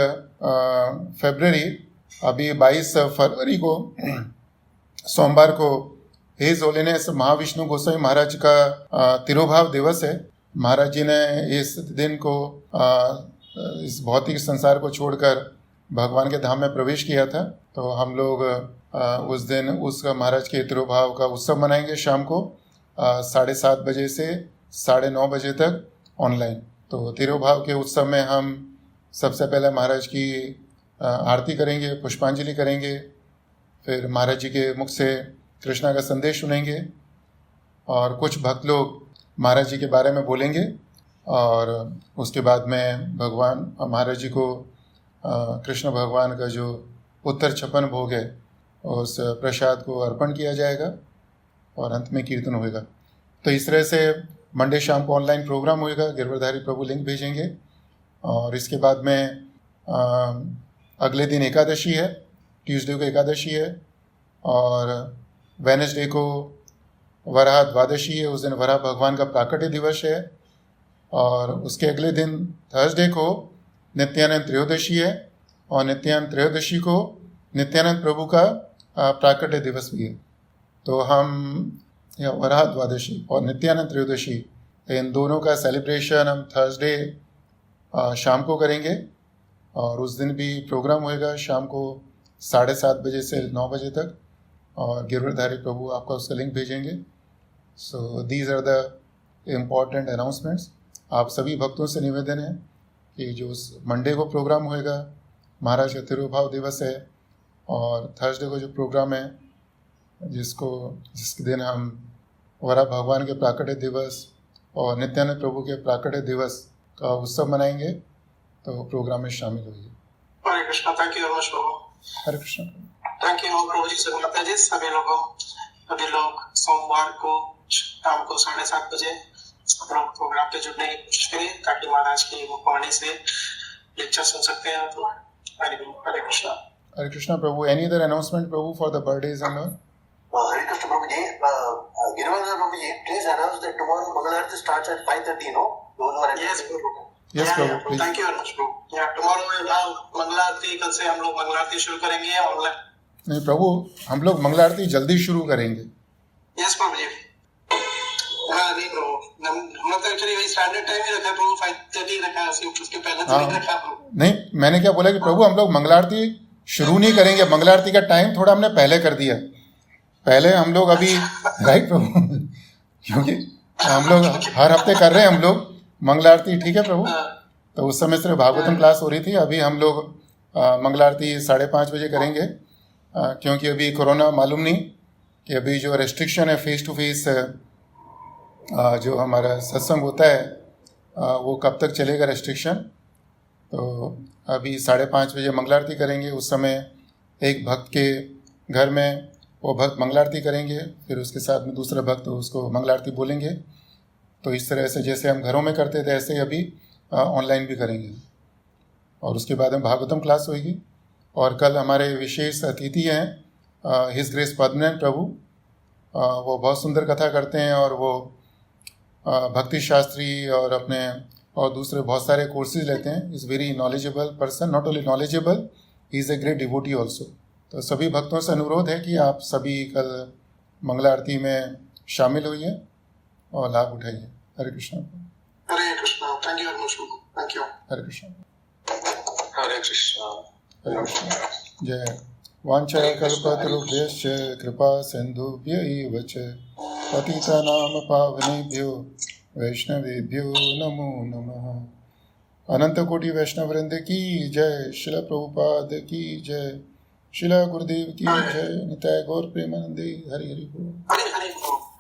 February. अभी 22 फरवरी को सोमवार को हिज होलीनेस महाविष्णु गोसाई महाराज का तिरुभाव दिवस है। महाराज जी ने इस दिन को इस भौतिक संसार को छोड़कर भगवान के धाम में प्रवेश किया था। तो हम लोग उस दिन उस महाराज के तिरुभाव का उत्सव मनाएंगे शाम को 7:30 बजे से 9:30 बजे तक ऑनलाइन। तो तिरुभाव के उत्सव में हम सबसे पहले महाराज की आरती करेंगे, पुष्पांजलि करेंगे, फिर महाराज जी के मुख से कृष्णा का संदेश सुनेंगे और कुछ भक्त लोग महाराज जी के बारे में बोलेंगे और उसके बाद में भगवान महाराज जी को कृष्ण भगवान का जो उत्तर छपन भोग है उस प्रसाद को अर्पण किया जाएगा और अंत में कीर्तन होएगा। तो इस तरह से मंडे शाम को ऑनलाइन प्रोग्राम होएगा। गिरवरधारी प्रभु लिंक भेजेंगे और इसके बाद में अगले दिन एकादशी है, ट्यूसडे को एकादशी है और वेडनेसडे को वराह द्वादशी है। उस दिन वराह भगवान का प्राकट्य दिवस है और उसके अगले दिन थर्सडे को नित्यानंद त्रयोदशी है और नित्यानंद त्रयोदशी को नित्यानंद प्रभु का प्राकट्य दिवस भी है। तो हम वराह द्वादशी और नित्यानंद त्रयोदशी इन दोनों का सेलिब्रेशन हम थर्सडे शाम को करेंगे और उस दिन भी प्रोग्राम होएगा शाम को 7:30 बजे से 9 बजे तक और गिरवरधारी प्रभु आपका उसका लिंक भेजेंगे। So these are the important announcements. आप सभी भक्तों से निवेदन है कि जो मंडे को प्रोग्राम होएगा महाराज का तिरुभाव दिवस है और थर्सडे को जो प्रोग्राम है जिसके दिन हम वरा भगवान के प्राकट्य दिवस और नित्यानंद प्रभु के प्राकट्य दिवस का उत्सव मनाएंगे, तो प्रोग्राम में शामिल होइए। Hare Krishna. Thank you very much Prabhu. Hare Krishna. Thank you Prabhu ji से माता जी। सभी लोग सोमवार को शाम को 7:30 बजे सब लोग प्रोग्राम पे जुड़ने की कोशिश करें ताकि महाराज की मुखवाणी से लेक्चर सुन सकते हैं। तो Hare Krishna. Hare Krishna Prabhu. Any other announcement Prabhu for the birthdays and Hare Krishna Prabhuji, Girivardhar Prabhuji, please announce that tomorrow Mangal Aarati starts at 5:30, no? Those who are Yes, attending. Prabhu. Yes, Prabhu, please. Thank you very much, Prabhu. Yeah, tomorrow Mangala Aarti, कल से हम लोग मंगला आरती शुरू करेंगे online. नहीं प्रभु, हम लोग मंगला आरती जल्दी शुरू करेंगे। यस प्रभु जी। नहीं प्रभु, हम लोग तो एक्चुअली वही स्टैंडर्ड टाइम ही रखा है प्रभु, 5:30 रखा है, उसके पहले तो नहीं रखा प्रभु। नहीं, मैंने क्या बोला कि प्रभु हम लोग मंगला आरती शुरू नहीं करेंगे, मंगला आरती का टाइम थोड़ा हमने पहले कर दिया। पहले हम लोग अभी राइट प्रभु, क्योंकि हम लोग हर हफ्ते कर रहे हैं हम लोग मंगला आरती, ठीक है प्रभु। तो उस समय सिर्फ भागवतम क्लास हो रही थी, अभी हम लोग मंगला आरती 5:30 बजे करेंगे क्योंकि अभी कोरोना मालूम नहीं कि अभी जो रेस्ट्रिक्शन है फेस टू फेस जो हमारा सत्संग होता है वो कब तक चलेगा रेस्ट्रिक्शन। तो अभी 5:30 बजे मंगला आरती करेंगे। उस समय एक भक्त के घर में वो भक्त मंगला आरती करेंगे, फिर उसके साथ में दूसरा भक्त उसको मंगला आरती बोलेंगे। तो इस तरह से जैसे हम घरों में करते थे ऐसे ही अभी ऑनलाइन भी करेंगे और उसके बाद में भागवतम क्लास होगी। और कल हमारे विशेष अतिथि हैं हिज ग्रेस पद्मनाभ प्रभु, वो बहुत सुंदर कथा करते हैं और वो भक्ति शास्त्री और अपने और दूसरे बहुत सारे कोर्सेज लेते हैं। Is very knowledgeable person, not only knowledgeable, he is a great devotee also. तो सभी भक्तों से अनुरोध है कि आप सभी कल मंगला आरती में शामिल होइए और लाभ उठाइए। Hare Krishna. Hare Krishna. Thank you very much, thank you. Hare Krishna. Hare Krishna. Hare Krishna. जय। वाञ्छाकल्पतरुभ्यश्च कृपा सिन्धुभ्य एव च पतितानां पावनेभ्यो वैष्णवेभ्यो नमो नमः। अनंत कोटि वैष्णव वृंद की जय। श्रील प्रभुपाद की जय। श्रील गुरुदेव की जय। निताय गौर प्रेमानंदे। हरि हरि बोल। हरे हरे